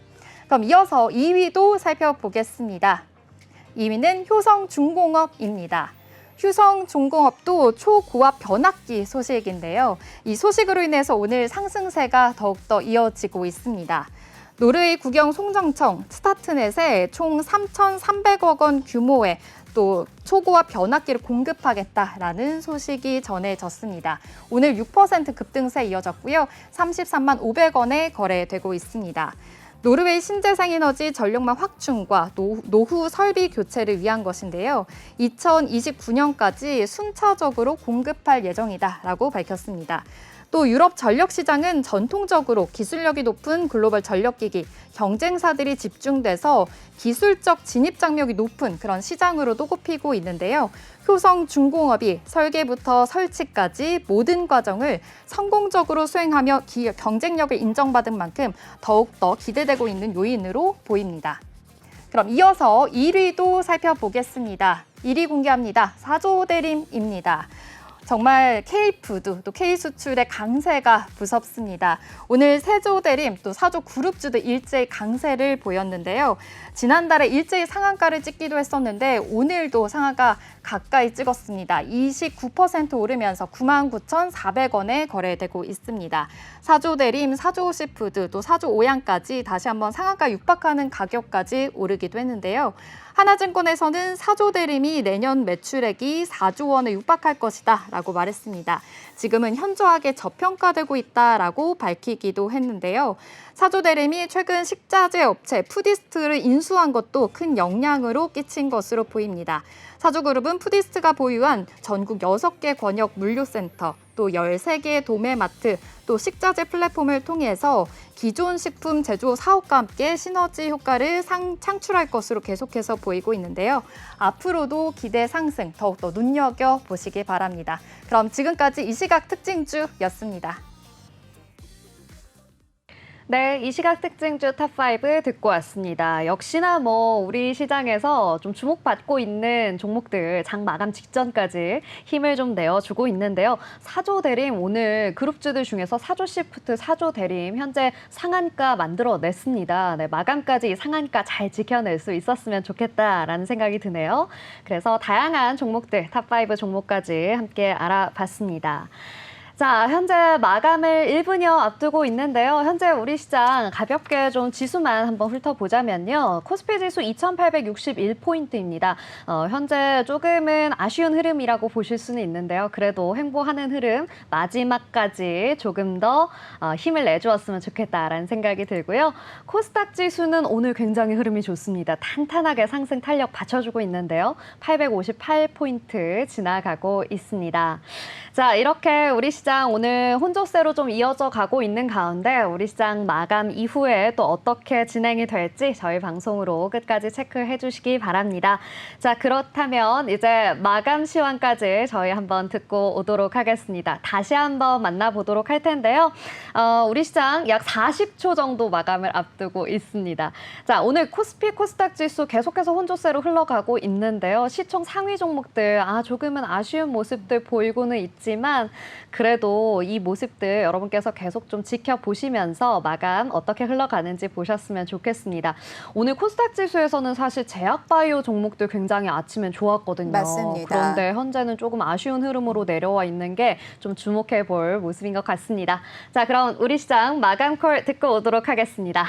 Speaker 4: 그럼 이어서 2위도 살펴보겠습니다. 2위는 효성중공업입니다. 효성중공업도 초고압 변압기 소식인데요. 이 소식으로 인해서 오늘 상승세가 더욱더 이어지고 있습니다. 노르웨이 국영 송정청 스타트넷에 총 3,300억 원 규모의 또 초고압 변압기를 공급하겠다라는 소식이 전해졌습니다. 오늘 6% 급등세 이어졌고요. 33만 500원에 거래되고 있습니다. 노르웨이 신재생에너지 전력망 확충과 노후 설비 교체를 위한 것인데요. 2029년까지 순차적으로 공급할 예정이다라고 밝혔습니다. 또 유럽 전력 시장은 전통적으로 기술력이 높은 글로벌 전력기기, 경쟁사들이 집중돼서 기술적 진입 장벽이 높은 그런 시장으로도 꼽히고 있는데요. 효성중공업이 설계부터 설치까지 모든 과정을 성공적으로 수행하며 경쟁력을 인정받은 만큼 더욱더 기대되고 있는 요인으로 보입니다. 그럼 이어서 1위도 살펴보겠습니다. 1위 공개합니다. 사조대림입니다. 정말 K푸드, 또 K수출의 강세가 무섭습니다. 오늘 세조대림, 또 사조그룹주도 일제히 강세를 보였는데요. 지난달에 일제히 상한가를 찍기도 했었는데 오늘도 상한가 가까이 찍었습니다. 29% 오르면서 99,400원에 거래되고 있습니다. 사조대림, 사조시푸드, 또 사조오양까지 다시 한번 상한가 육박하는 가격까지 오르기도 했는데요. 하나증권에서는 사조대림이 내년 매출액이 4조 원에 육박할 것이다 라고 말했습니다. 지금은 현저하게 저평가되고 있다라고 밝히기도 했는데요. 사조대림이 최근 식자재 업체 푸디스트를 인수한 것도 큰 영향으로 끼친 것으로 보입니다. 사조그룹은 푸디스트가 보유한 전국 6개 권역 물류센터, 또 13개의 도매마트, 또 식자재 플랫폼을 통해서 기존 식품 제조 사업과 함께 시너지 효과를 창출할 것으로 계속해서 보이고 있는데요. 앞으로도 기대 상승 더욱더 눈여겨보시기 바랍니다. 그럼 지금까지 이 시각 특징주였습니다.
Speaker 1: 네, 이 시각 특징주 탑5 듣고 왔습니다. 역시나 우리 시장에서 좀 주목받고 있는 종목들 장 마감 직전까지 힘을 좀 내어주고 있는데요. 사조대림 오늘 그룹주들 중에서 사조시프트, 사조대림 현재 상한가 만들어냈습니다. 네, 마감까지 이 상한가 잘 지켜낼 수 있었으면 좋겠다라는 생각이 드네요. 그래서 다양한 종목들 탑5 종목까지 함께 알아봤습니다. 자, 현재 마감을 1분여 앞두고 있는데요. 현재 우리 시장 가볍게 좀 지수만 한번 훑어보자면요. 코스피 지수 2,861포인트입니다. 현재 조금은 아쉬운 흐름이라고 보실 수는 있는데요. 그래도 횡보하는 흐름 마지막까지 조금 더 힘을 내주었으면 좋겠다라는 생각이 들고요. 코스닥 지수는 오늘 굉장히 흐름이 좋습니다. 탄탄하게 상승 탄력 받쳐주고 있는데요. 858포인트 지나가고 있습니다. 자, 이렇게 우리 시장 시장 오늘 혼조세로 좀 이어져 가고 있는 가운데 우리 시장 마감 이후에 또 어떻게 진행이 될지 저희 방송으로 끝까지 체크해 주시기 바랍니다. 자, 그렇다면 이제 마감 시황까지 저희 한번 듣고 오도록 하겠습니다. 다시 한번 만나보도록 할 텐데요. 우리 시장 약 40초 정도 마감을 앞두고 있습니다. 자, 오늘 코스피 코스닥 지수 계속해서 혼조세로 흘러가고 있는데요. 시총 상위 종목들 조금은 아쉬운 모습들 보이고는 있지만 그래도 이 모습들 여러분께서 계속 좀 지켜보시면서 마감 어떻게 흘러가는지 보셨으면 좋겠습니다. 오늘 코스닥 지수에서는 사실 제약바이오 종목들 굉장히 아침엔 좋았거든요.
Speaker 2: 맞습니다.
Speaker 1: 그런데 현재는 조금 아쉬운 흐름으로 내려와 있는 게 좀 주목해 볼 모습인 것 같습니다. 자, 그럼 우리 시장 마감 콜 듣고 오도록 하겠습니다.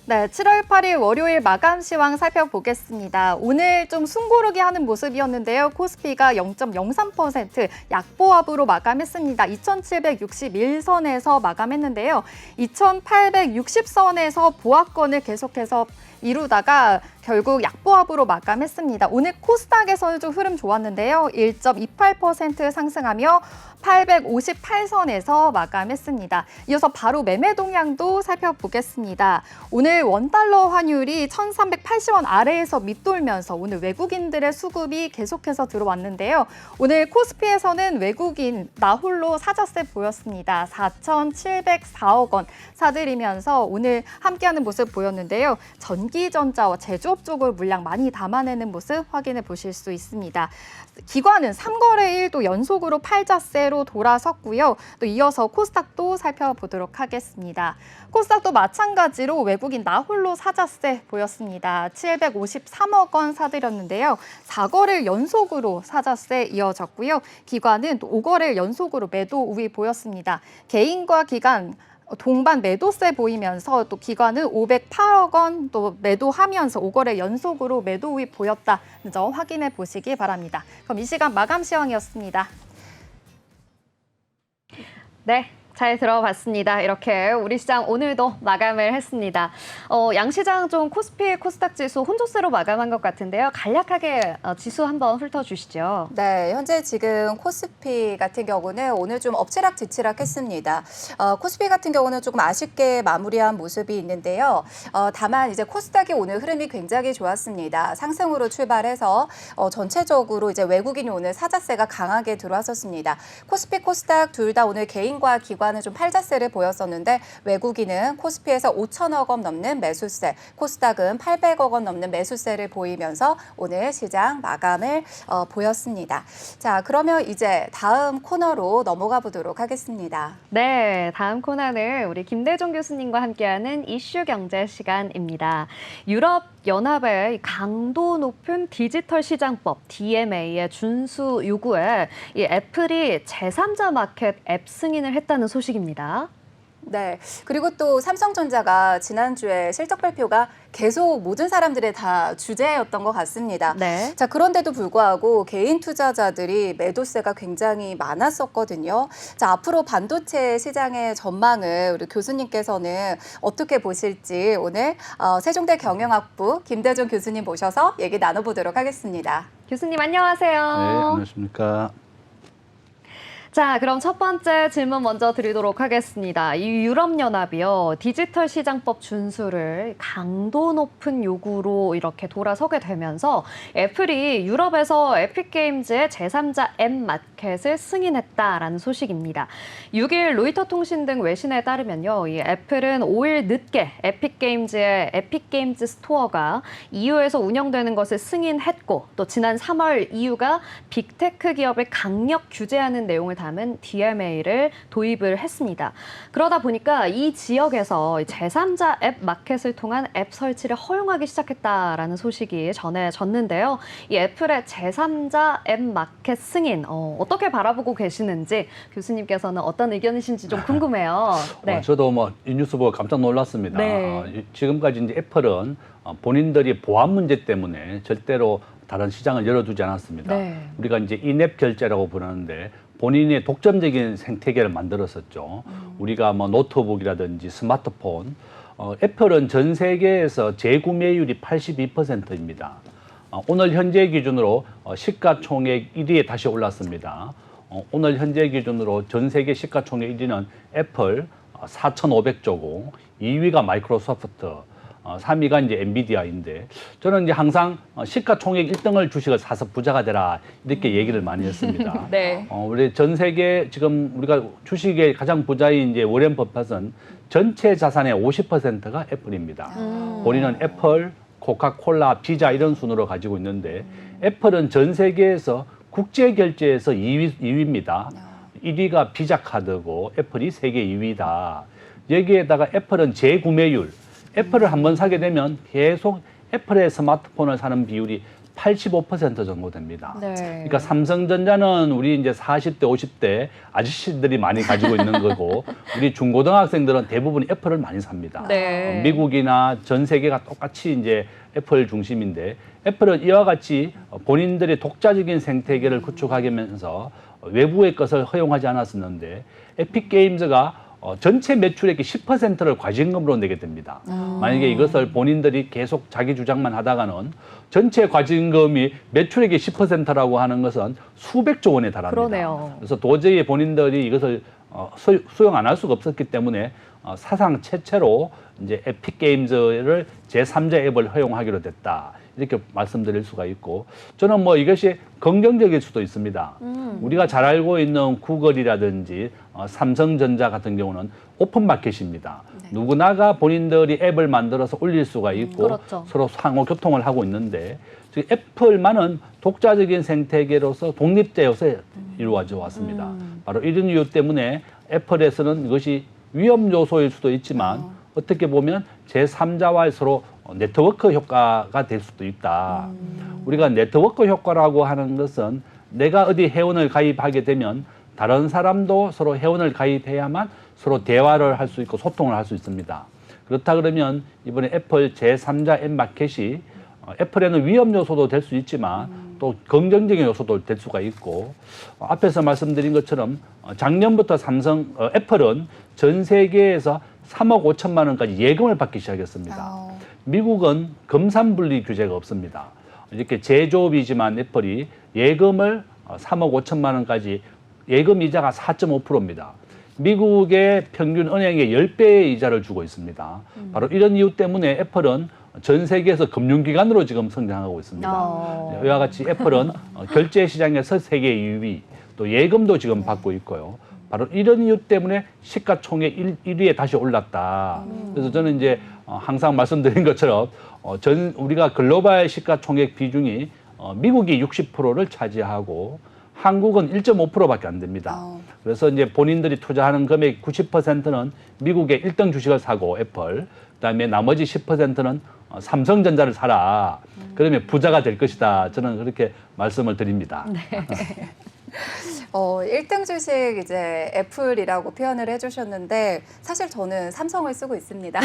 Speaker 4: 네, 7월 8일 월요일 마감 시황 살펴보겠습니다. 오늘 좀 숨고르기 하는 모습이었는데요. 코스피가 0.03% 약보합으로 마감했습니다. 2761선에서 마감했는데요. 2860선에서 보합권을 계속해서 이루다가 결국 약보합으로 마감했습니다. 오늘 코스닥에서는 좀 흐름 좋았는데요. 1.28% 상승하며 858선에서 마감했습니다. 이어서 바로 매매 동향도 살펴보겠습니다. 오늘 원달러 환율이 1380원 아래에서 밑돌면서 오늘 외국인들의 수급이 계속해서 들어왔는데요. 오늘 코스피에서는 외국인 나홀로 사자세 보였습니다. 4,704억 원 사들이면서 오늘 함께하는 모습 보였는데요. 전기전자와 제조업 쪽을 물량 많이 담아내는 모습 확인해 보실 수 있습니다. 기관은 3거래일 또 연속으로 팔자세로 돌아섰고요. 또 이어서 코스닥도 살펴보도록 하겠습니다. 코스닥도 마찬가지로 외국인 나홀로 사자세 보였습니다. 753억 원 사들였는데요. 4거래일 연속으로 사자세 이어졌고요. 기관은 또 5거래일 연속으로 매도 우위 보였습니다. 개인과 기관 동반 매도세 보이면서 또 기관은 508억 원 또 매도하면서 5거래 연속으로 매도 우위 보였다는 점 확인해 보시기 바랍니다. 그럼 이 시간 마감 시황이었습니다.
Speaker 1: 네. 잘 들어봤습니다. 이렇게 우리 시장 오늘도 마감을 했습니다. 양시장 좀 코스피, 코스닥 지수 혼조세로 마감한 것 같은데요. 간략하게 지수 한번 훑어주시죠.
Speaker 2: 네, 현재 지금 코스피 같은 경우는 오늘 좀 엎치락뒤치락 했습니다. 코스피 같은 경우는 조금 아쉽게 마무리한 모습이 있는데요. 다만 이제 코스닥이 오늘 흐름이 굉장히 좋았습니다. 상승으로 출발해서 전체적으로 이제 외국인이 오늘 사자세가 강하게 들어왔었습니다. 코스피, 코스닥 둘 다 오늘 개인과 기관은 좀 팔자세를 보였었는데 외국인은 코스피에서 5천억 원 넘는 매수세, 코스닥은 800억 원 넘는 매수세를 보이면서 오늘 시장 마감을 보였습니다. 자, 그러면 이제 다음 코너로 넘어가 보도록 하겠습니다.
Speaker 1: 네, 다음 코너는 우리 김대중 교수님과 함께하는 이슈 경제 시간입니다. 유럽 연합의 강도 높은 디지털 시장법 DMA의 준수 요구에 이 애플이 제3자 마켓 앱 승인을 했다는 소식입니다.
Speaker 2: 네, 그리고 또 삼성전자가 지난주에 실적 발표가 계속 모든 사람들의 다 주제였던 것 같습니다.
Speaker 1: 네.
Speaker 2: 자, 그런데도 불구하고 개인 투자자들이 매도세가 굉장히 많았었거든요. 자, 앞으로 반도체 시장의 전망을 우리 교수님께서는 어떻게 보실지 오늘 세종대 경영학부 김대중 교수님 모셔서 얘기 나눠보도록 하겠습니다.
Speaker 1: 교수님 안녕하세요.
Speaker 5: 네, 안녕하십니까.
Speaker 1: 자, 그럼 첫 번째 질문 먼저 드리도록 하겠습니다. 이 유럽연합이요, 디지털 시장법 준수를 강도 높은 요구로 이렇게 돌아서게 되면서 애플이 유럽에서 에픽게임즈의 제3자 앱 마켓을 승인했다라는 소식입니다. 6일 로이터 통신 등 외신에 따르면요, 이 애플은 5일 늦게 에픽게임즈의 에픽게임즈 스토어가 EU에서 운영되는 것을 승인했고, 또 지난 3월 EU가 빅테크 기업을 강력 규제하는 내용을 담은 DMA를 도입을 했습니다. 그러다 보니까 이 지역에서 제3자 앱 마켓을 통한 앱 설치를 허용하기 시작했다라는 소식이 전해졌는데요. 이 애플의 제3자 앱 마켓 승인 어떻게 바라보고 계시는지 교수님께서는 어떤 의견이신지 좀 궁금해요. 네.
Speaker 5: 저도 이 뉴스 보고 깜짝 놀랐습니다.
Speaker 1: 네.
Speaker 5: 지금까지 이제 애플은 본인들이 보안 문제 때문에 절대로 다른 시장을 열어두지 않았습니다.
Speaker 1: 네.
Speaker 5: 우리가 이제 인앱 결제라고 부르는데 본인의 독점적인 생태계를 만들었었죠. 우리가 뭐 노트북이라든지 스마트폰, 애플은 전 세계에서 재구매율이 82%입니다. 오늘 현재 기준으로 시가총액 1위에 다시 올랐습니다. 오늘 현재 기준으로 전 세계 시가총액 1위는 애플 4,500조고 2위가 마이크로소프트, 3위가 이제 엔비디아인데 저는 이제 항상 시가총액 1등을 주식을 사서 부자가 되라 이렇게 얘기를 많이 했습니다.
Speaker 1: 네.
Speaker 5: 우리 전 세계 지금 우리가 주식의 가장 부자인 이제 워렌 버핏은 전체 자산의 50%가 애플입니다. 본인은 애플, 코카콜라, 피자 이런 순으로 가지고 있는데 애플은 전 세계에서 국제 결제에서 2위입니다. 1위가 비자 카드고 애플이 세계 2위다. 여기에다가 애플은 재구매율, 애플을 한번 사게 되면 계속 애플의 스마트폰을 사는 비율이 85% 정도 됩니다.
Speaker 1: 네.
Speaker 5: 그러니까 삼성전자는 우리 이제 40대, 50대 아저씨들이 많이 가지고 있는 거고 우리 중고등학생들은 대부분 애플을 많이 삽니다.
Speaker 1: 네.
Speaker 5: 미국이나 전 세계가 똑같이 이제 애플 중심인데 애플은 이와 같이 본인들의 독자적인 생태계를 구축하면서 외부의 것을 허용하지 않았었는데 에픽게임즈가 전체 매출액의 10%를 과징금으로 내게 됩니다. 만약에 이것을 본인들이 계속 자기 주장만 하다가는 전체 과징금이 매출액의 10%라고 하는 것은 수백조 원에 달합니다.
Speaker 1: 그러네요.
Speaker 5: 그래서 도저히 본인들이 이것을 수용 안 할 수가 없었기 때문에 사상 최초로 이제 에픽게임즈를 제3자 앱을 허용하기로 됐다. 이렇게 말씀드릴 수가 있고 저는 뭐 이것이 긍정적일 수도 있습니다. 우리가 잘 알고 있는 구글이라든지 삼성전자 같은 경우는 오픈마켓입니다. 누구나가 본인들이 앱을 만들어서 올릴 수가 있고
Speaker 1: 그렇죠.
Speaker 5: 서로 상호 교통을 하고 있는데 애플만은 독자적인 생태계로서 독립되어서 이루어져 왔습니다. 바로 이런 이유 때문에 애플에서는 이것이 위험 요소일 수도 있지만 어떻게 보면 제3자와의 서로 네트워크 효과가 될 수도 있다. 우리가 네트워크 효과라고 하는 것은 내가 어디 회원을 가입하게 되면 다른 사람도 서로 회원을 가입해야만 서로 대화를 할 수 있고 소통을 할 수 있습니다. 그렇다 그러면 이번에 애플 제3자 앱 마켓이 애플에는 위험 요소도 될 수 있지만 또 긍정적인 요소도 될 수가 있고 앞에서 말씀드린 것처럼 작년부터 애플은 전 세계에서 3억 5천만 원까지 예금을 받기 시작했습니다. 미국은 금산분리 규제가 없습니다. 이렇게 제조업이지만 애플이 예금을 3억 5천만 원까지 예금 이자가 4.5%입니다. 미국의 평균 은행의 10배의 이자를 주고 있습니다. 바로 이런 이유 때문에 애플은 전 세계에서 금융기관으로 지금 성장하고 있습니다. 이와 같이 애플은 결제 시장에서 세계 2위, 또 예금도 지금 받고 있고요. 바로 이런 이유 때문에 시가총액 1위에 다시 올랐다. 그래서 저는 이제 항상 말씀드린 것처럼 우리가 글로벌 시가총액 비중이 미국이 60%를 차지하고 한국은 1.5%밖에 안 됩니다. 그래서 이제 본인들이 투자하는 금액 90%는 미국의 1등 주식을 사고 애플, 그다음에 나머지 10%는 삼성전자를 사라. 그러면 부자가 될 것이다. 저는 그렇게 말씀을 드립니다.
Speaker 1: 네.
Speaker 2: 1등 주식 이제 애플이라고 표현을 해주셨는데 사실 저는 삼성을 쓰고 있습니다.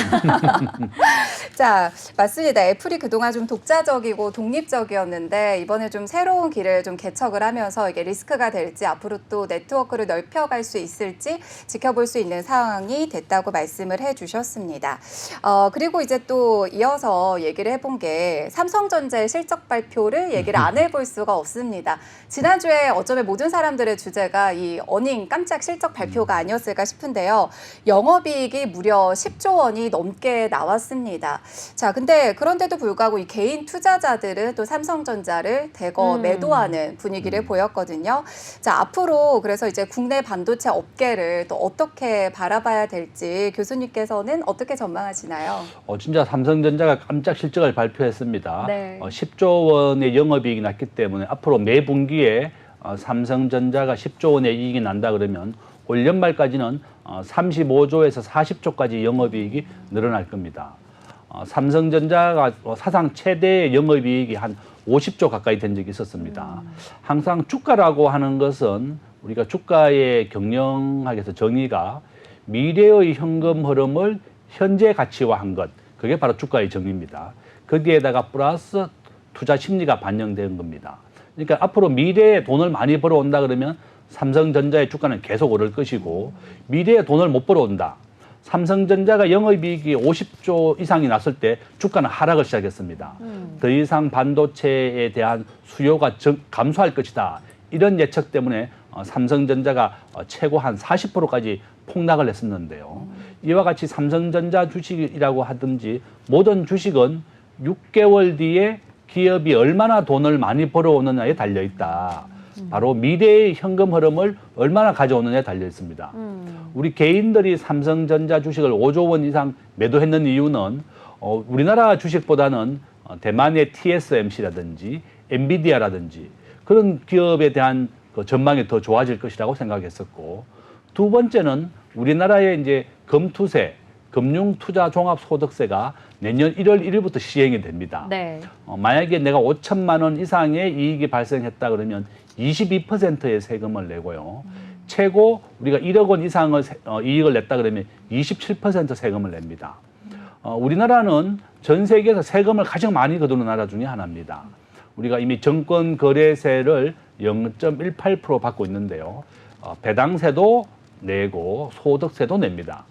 Speaker 2: 자, 맞습니다. 애플이 그동안 좀 독자적이고 독립적이었는데 이번에 좀 새로운 길을 좀 개척을 하면서 이게 리스크가 될지 앞으로 또 네트워크를 넓혀갈 수 있을지 지켜볼 수 있는 상황이 됐다고 말씀을 해주셨습니다. 그리고 이제 또 이어서 얘기를 해본 게 삼성전자의 실적 발표를 얘기를 안 해볼 수가 없습니다. 지난주에 어쩌면 모든 사람들의 주제가 이 어닝 깜짝 실적 발표가 아니었을까 싶은데요. 영업이익이 무려 10조 원이 넘게 나왔습니다. 자, 근데 그런데도 불구하고 이 개인 투자자들은 또 삼성전자를 대거 매도하는 분위기를 보였거든요. 자, 앞으로 그래서 이제 국내 반도체 업계를 또 어떻게 바라봐야 될지 교수님께서는 어떻게 전망하시나요?
Speaker 5: 진짜 삼성전자가 깜짝 실적을 발표했습니다.
Speaker 1: 네.
Speaker 5: 10조 원의 영업이익이 났기 때문에 앞으로 매 분기에 삼성전자가 10조 원의 이익이 난다 그러면 올 연말까지는 35조에서 40조까지 영업이익이 늘어날 겁니다. 삼성전자가 사상 최대의 영업이익이 한 50조 가까이 된 적이 있었습니다. 항상 주가라고 하는 것은 우리가 주가의 경영학에서 정의가 미래의 현금 흐름을 현재 가치화한 것, 그게 바로 주가의 정의입니다. 거기에다가 플러스 투자 심리가 반영된 겁니다. 그러니까 앞으로 미래에 돈을 많이 벌어온다 그러면 삼성전자의 주가는 계속 오를 것이고 미래에 돈을 못 벌어온다. 삼성전자가 영업이익이 50조 이상이 났을 때 주가는 하락을 시작했습니다. 더 이상 반도체에 대한 수요가 감소할 것이다. 이런 예측 때문에 삼성전자가 최고 한 40%까지 폭락을 했었는데요. 이와 같이 삼성전자 주식이라고 하든지 모든 주식은 6개월 뒤에 기업이 얼마나 돈을 많이 벌어오느냐에 달려 있다. 바로 미래의 현금 흐름을 얼마나 가져오느냐에 달려 있습니다. 우리 개인들이 삼성전자 주식을 5조 원 이상 매도했는 이유는 우리나라 주식보다는 대만의 TSMC라든지 엔비디아라든지 그런 기업에 대한 그 전망이 더 좋아질 것이라고 생각했었고, 두 번째는 우리나라의 이제 금투세, 금융투자종합소득세가 내년 1월 1일부터 시행이 됩니다.
Speaker 1: 네.
Speaker 5: 만약에 내가 5천만 원 이상의 이익이 발생했다 그러면 22%의 세금을 내고요. 최고 우리가 1억 원 이상의 이익을 냈다 그러면 27% 세금을 냅니다. 우리나라는 전 세계에서 세금을 가장 많이 거두는 나라 중에 하나입니다. 우리가 이미 정권거래세를 0.18% 받고 있는데요. 배당세도 내고 소득세도 냅니다.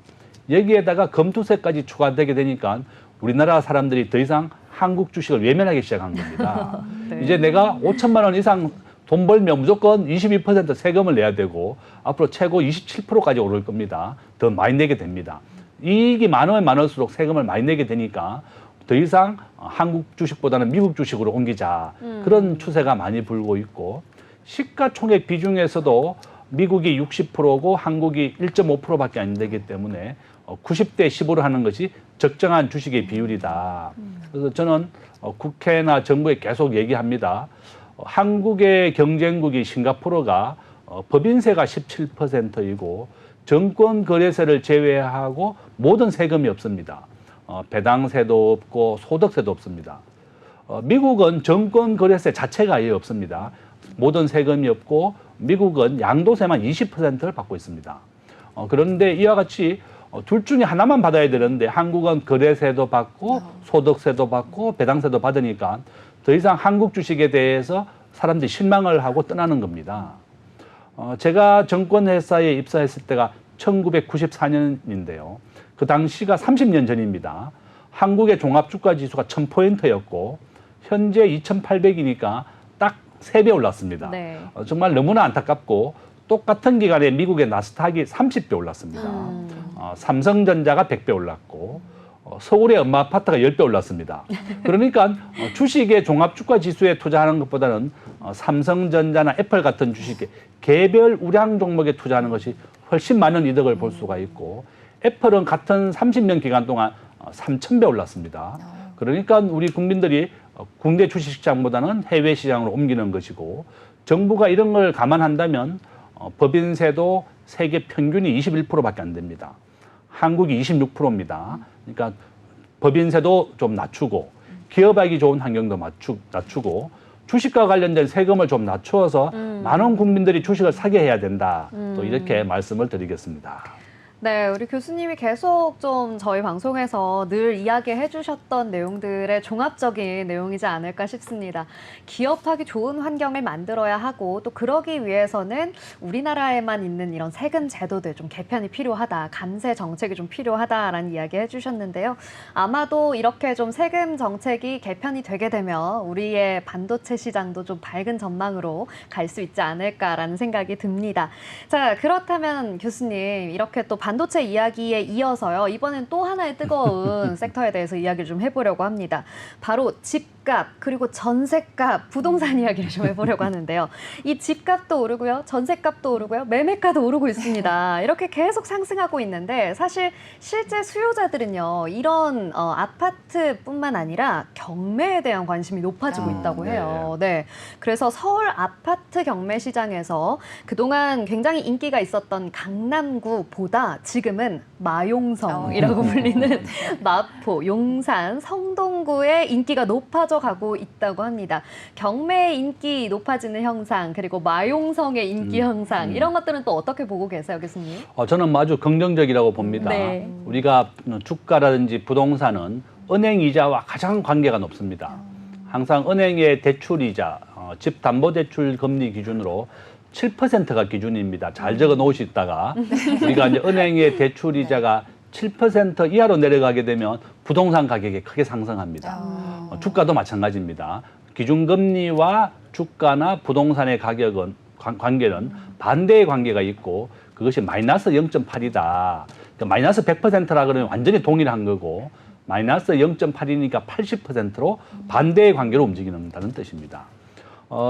Speaker 5: 여기에다가 금투세까지 추가되게 되니까 우리나라 사람들이 더 이상 한국 주식을 외면하기 시작한 겁니다.
Speaker 1: 네.
Speaker 5: 이제 내가 5천만 원 이상 돈 벌면 무조건 22% 세금을 내야 되고 앞으로 최고 27%까지 오를 겁니다. 더 많이 내게 됩니다. 이익이 많으면 많을수록 세금을 많이 내게 되니까 더 이상 한국 주식보다는 미국 주식으로 옮기자. 그런 추세가 많이 불고 있고, 시가총액 비중에서도 미국이 60%고 한국이 1.5%밖에 안 되기 때문에 90대 15로 하는 것이 적정한 주식의 비율이다. 그래서 저는 국회나 정부에 계속 얘기합니다. 한국의 경쟁국이 싱가포르가 법인세가 17%이고 정권거래세를 제외하고 모든 세금이 없습니다. 배당세도 없고 소득세도 없습니다. 미국은 정권거래세 자체가 아예 없습니다. 모든 세금이 없고 미국은 양도세만 20%를 받고 있습니다. 그런데 이와 같이 둘 중에 하나만 받아야 되는데 한국은 거래세도 받고 소득세도 받고 배당세도 받으니까 더 이상 한국 주식에 대해서 사람들이 실망을 하고 떠나는 겁니다. 제가 정권회사에 입사했을 때가 1994년인데요. 그 당시가 30년 전입니다. 한국의 종합주가지수가 1000포인트였고 현재 2800이니까 딱 3배 올랐습니다.
Speaker 1: 네.
Speaker 5: 정말 너무나 안타깝고 똑같은 기간에 미국의 나스닥이 30배 올랐습니다. 삼성전자가 100배 올랐고 서울의 엄마 아파트가 10배 올랐습니다. 그러니까 주식의 종합주가지수에 투자하는 것보다는 삼성전자나 애플 같은 주식의 개별 우량 종목에 투자하는 것이 훨씬 많은 이득을 볼 수가 있고, 애플은 같은 30년 기간 동안 3000배 올랐습니다. 그러니까 우리 국민들이 국내 주식시장보다는 해외 시장으로 옮기는 것이고, 정부가 이런 걸 감안한다면 법인세도 세계 평균이 21%밖에 안 됩니다. 한국이 26%입니다. 그러니까 법인세도 좀 낮추고 기업하기 좋은 환경도 낮추고 주식과 관련된 세금을 좀 낮추어서 많은 국민들이 주식을 사게 해야 된다. 또 이렇게 말씀을 드리겠습니다.
Speaker 1: 네, 우리 교수님이 계속 좀 저희 방송에서 늘 이야기해 주셨던 내용들의 종합적인 내용이지 않을까 싶습니다. 기업하기 좋은 환경을 만들어야 하고 또 그러기 위해서는 우리나라에만 있는 이런 세금 제도들 좀 개편이 필요하다, 감세 정책이 좀 필요하다라는 이야기 해주셨는데요. 아마도 이렇게 좀 세금 정책이 개편이 되게 되면 우리의 반도체 시장도 좀 밝은 전망으로 갈 수 있지 않을까라는 생각이 듭니다. 자, 그렇다면 교수님, 이렇게 또 반도체 이야기에 이어서요, 이번엔 또 하나의 뜨거운 섹터에 대해서 이야기를 좀 해보려고 합니다. 바로 집값, 그리고 전세값, 부동산 이야기를 좀 해보려고 하는데요. 이 집값도 오르고요, 전세값도 오르고요, 매매가도 오르고 있습니다. 이렇게 계속 상승하고 있는데 사실 실제 수요자들은요, 이런 아파트뿐만 아니라 경매에 대한 관심이 높아지고 있다고 해요. 네. 그래서 서울 아파트 경매 시장에서 그동안 굉장히 인기가 있었던 강남구보다 지금은 마용성이라고 불리는 마포, 용산, 성동구의 인기가 높아져 가고 있다고 합니다. 경매의 인기 높아지는 현상, 그리고 마용성의 인기 현상, 이런 것들은 또 어떻게 보고 계세요, 교수님?
Speaker 5: 저는 아주 긍정적이라고 봅니다.
Speaker 1: 네.
Speaker 5: 우리가 주가라든지 부동산은 은행 이자와 가장 관계가 높습니다. 항상 은행의 대출이자, 집담보대출 금리 기준으로 7%가 기준입니다. 잘 적어 놓으시다가 우리가 이제 은행의 대출 이자가 7% 이하로 내려가게 되면 부동산 가격이 크게 상승합니다. 주가도 마찬가지입니다. 기준금리와 주가나 부동산의 가격은 관계는 반대의 관계가 있고 그것이 마이너스 0.8이다. 그러니까 마이너스 100%라 그러면 완전히 동일한 거고 마이너스 0.8이니까 80%로 반대의 관계로 움직이는다는 뜻입니다.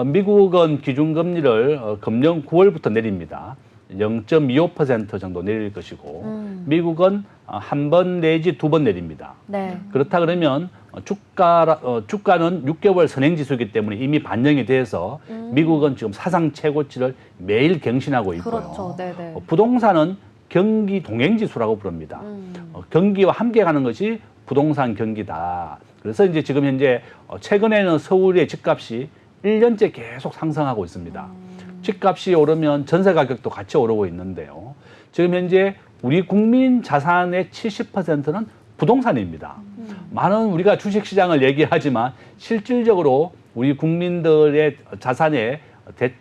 Speaker 5: 미국은 기준금리를 금년 9월부터 내립니다. 0.25% 정도 내릴 것이고 미국은 한 번 내지 두 번 내립니다.
Speaker 1: 네.
Speaker 5: 그렇다 그러면 주가는 6개월 선행지수이기 때문에 이미 반영이 돼서 미국은 지금 사상 최고치를 매일 경신하고 있고요.
Speaker 1: 그렇죠. 네네.
Speaker 5: 부동산은 경기 동행지수라고 부릅니다. 경기와 함께 가는 것이 부동산 경기다. 그래서 이제 지금 현재 최근에는 서울의 집값이 1년째 계속 상승하고 있습니다. 집값이 오르면 전세 가격도 같이 오르고 있는데요. 지금 현재 우리 국민 자산의 70%는 부동산입니다. 많은 우리가 주식시장을 얘기하지만 실질적으로 우리 국민들의 자산의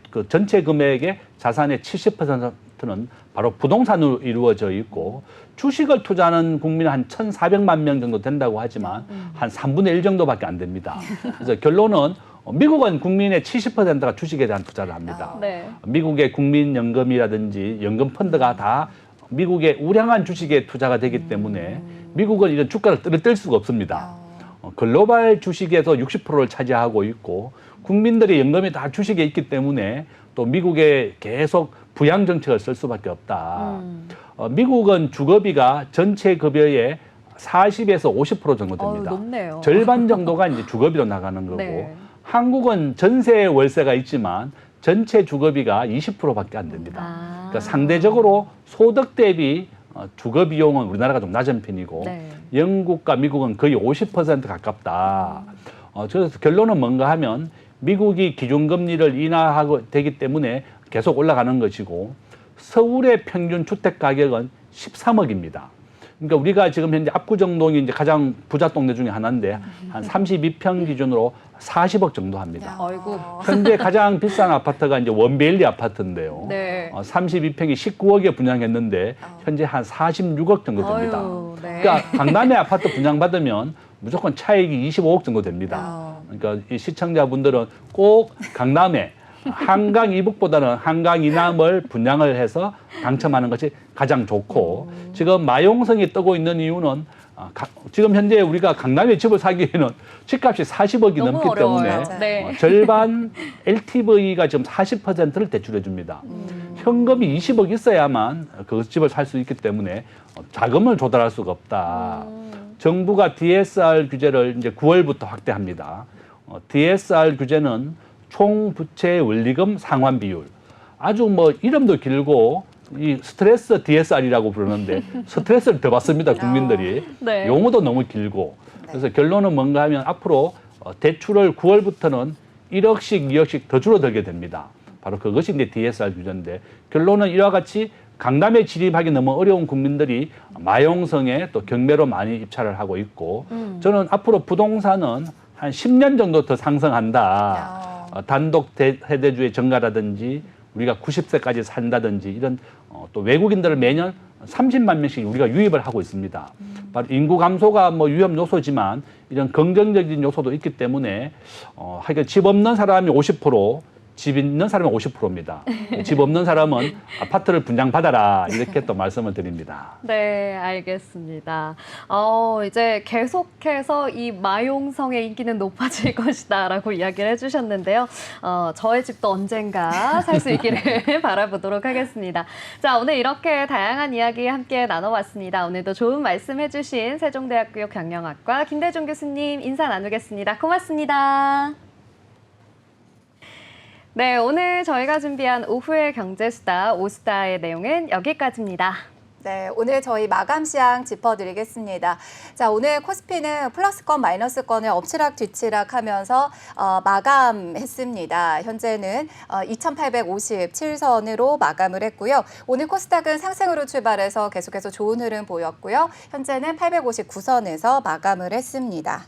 Speaker 5: 그 전체 금액의 자산의 70%는 바로 부동산으로 이루어져 있고 주식을 투자하는 국민은 한 1,400만 명 정도 된다고 하지만 한 3분의 1 정도밖에 안 됩니다. 그래서 결론은 미국은 국민의 70%가 주식에 대한 투자를 합니다.
Speaker 1: 네.
Speaker 5: 미국의 국민연금이라든지 연금 펀드가 다 미국의 우량한 주식에 투자가 되기 때문에 미국은 이런 주가를 뜰 수가 없습니다. 글로벌 주식에서 60%를 차지하고 있고 국민들의 연금이 다 주식에 있기 때문에 또 미국에 계속 부양 정책을 쓸 수밖에 없다. 미국은 주거비가 전체 급여의 40에서 50% 정도 됩니다.
Speaker 1: 높네요.
Speaker 5: 절반 정도가 이제 주거비로 나가는 거고
Speaker 1: 네.
Speaker 5: 한국은 전세 월세가 있지만 전체 주거비가 20%밖에 안 됩니다. 그러니까 상대적으로 소득 대비 주거 비용은 우리나라가 좀 낮은 편이고
Speaker 1: 네.
Speaker 5: 영국과 미국은 거의 50% 가깝다. 그래서 결론은 뭔가 하면 미국이 기준금리를 인하하고 되기 때문에 계속 올라가는 것이고 서울의 평균 주택 가격은 13억입니다. 그러니까 우리가 지금 현재 압구정동이 이제 가장 부자 동네 중에 하나인데 한 32평 기준으로 40억 정도 합니다.
Speaker 1: 아이고.
Speaker 5: 현재 가장 비싼 아파트가 이제 원베일리 아파트인데요.
Speaker 1: 네.
Speaker 5: 32평이 19억에 분양했는데 현재 한 46억 정도 됩니다.
Speaker 1: 아유, 네.
Speaker 5: 그러니까 강남에 아파트 분양받으면 무조건 차익이 25억 정도 됩니다. 그러니까 이 시청자분들은 꼭 강남에 한강 이북보다는 한강 이남을 분양을 해서 당첨하는 것이 가장 좋고 지금 마용성이 뜨고 있는 이유는 지금 현재 우리가 강남에 집을 사기에는 집값이 40억이
Speaker 1: 너무
Speaker 5: 넘기
Speaker 1: 어려워요.
Speaker 5: 때문에
Speaker 1: 네.
Speaker 5: 절반 LTV가 지금 40%를 대출해 줍니다. 현금이 20억 있어야만 그 집을 살 수 있기 때문에 자금을 조달할 수가 없다. 정부가 DSR 규제를 이제 9월부터 확대합니다. DSR 규제는 총 부채 원리금 상환 비율. 아주 뭐 이름도 길고 이 스트레스 DSR이라고 부르는데 스트레스를 더 받습니다, 국민들이.
Speaker 1: 네.
Speaker 5: 용어도 너무 길고. 그래서 결론은 뭔가 하면 앞으로 대출을 9월부터는 1억씩, 2억씩 더 줄어들게 됩니다. 바로 그것이 이제 DSR 규제인데 결론은 이와 같이 강남에 진입하기 너무 어려운 국민들이 마용성에 또 경매로 많이 입찰을 하고 있고 저는 앞으로 부동산은 한 10년 정도 더 상승한다. 단독 세대주의 증가라든지 우리가 90세까지 산다든지 이런 또 외국인들을 매년 30만 명씩 우리가 유입을 하고 있습니다. 바로 인구 감소가 뭐 위험 요소지만 이런 긍정적인 요소도 있기 때문에 하여간 집 없는 사람이 50%, 집 있는 사람이 50%입니다. 집 없는 사람은 아파트를 분양받아라 이렇게 또 말씀을 드립니다.
Speaker 1: 네, 알겠습니다. 이제 계속해서 이 마용성의 인기는 높아질 것이다라고 이야기를 해주셨는데요. 저의 집도 언젠가 살 수 있기를 바라보도록 하겠습니다. 자, 오늘 이렇게 다양한 이야기 함께 나눠봤습니다. 오늘도 좋은 말씀 해주신 세종대학교 경영학과 김대중 교수님 인사 나누겠습니다. 고맙습니다. 네, 오늘 저희가 준비한 오후의 경제수다 오수다의 내용은 여기까지입니다.
Speaker 2: 네, 오늘 저희 마감 시황 짚어드리겠습니다. 자, 오늘 코스피는 플러스권, 마이너스권을 엎치락 뒤치락 하면서 마감했습니다. 현재는 2,857선으로 마감을 했고요. 오늘 코스닥은 상승으로 출발해서 계속해서 좋은 흐름 보였고요. 현재는 859선에서 마감을 했습니다.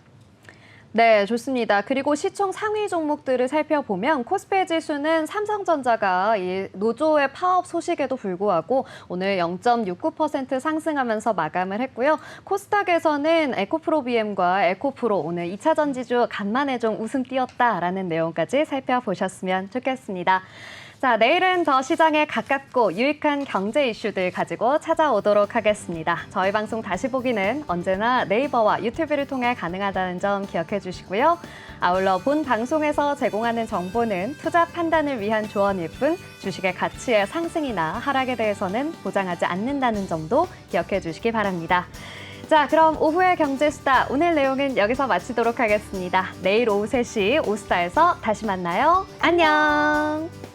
Speaker 1: 네, 좋습니다. 그리고 시총 상위 종목들을 살펴보면 코스피 지수는 삼성전자가 이 노조의 파업 소식에도 불구하고 오늘 0.69% 상승하면서 마감을 했고요. 코스닥에서는 에코프로비엠과 에코프로 오늘 2차 전지주 간만에 좀 웃음 띄었다라는 내용까지 살펴보셨으면 좋겠습니다. 자, 내일은 더 시장에 가깝고 유익한 경제 이슈들 가지고 찾아오도록 하겠습니다. 저희 방송 다시 보기는 언제나 네이버와 유튜브를 통해 가능하다는 점 기억해 주시고요. 아울러 본 방송에서 제공하는 정보는 투자 판단을 위한 조언일 뿐 주식의 가치의 상승이나 하락에 대해서는 보장하지 않는다는 점도 기억해 주시기 바랍니다. 자, 그럼 오후의 경제수다 오늘 내용은 여기서 마치도록 하겠습니다. 내일 오후 3시 오스타에서 다시 만나요. 안녕!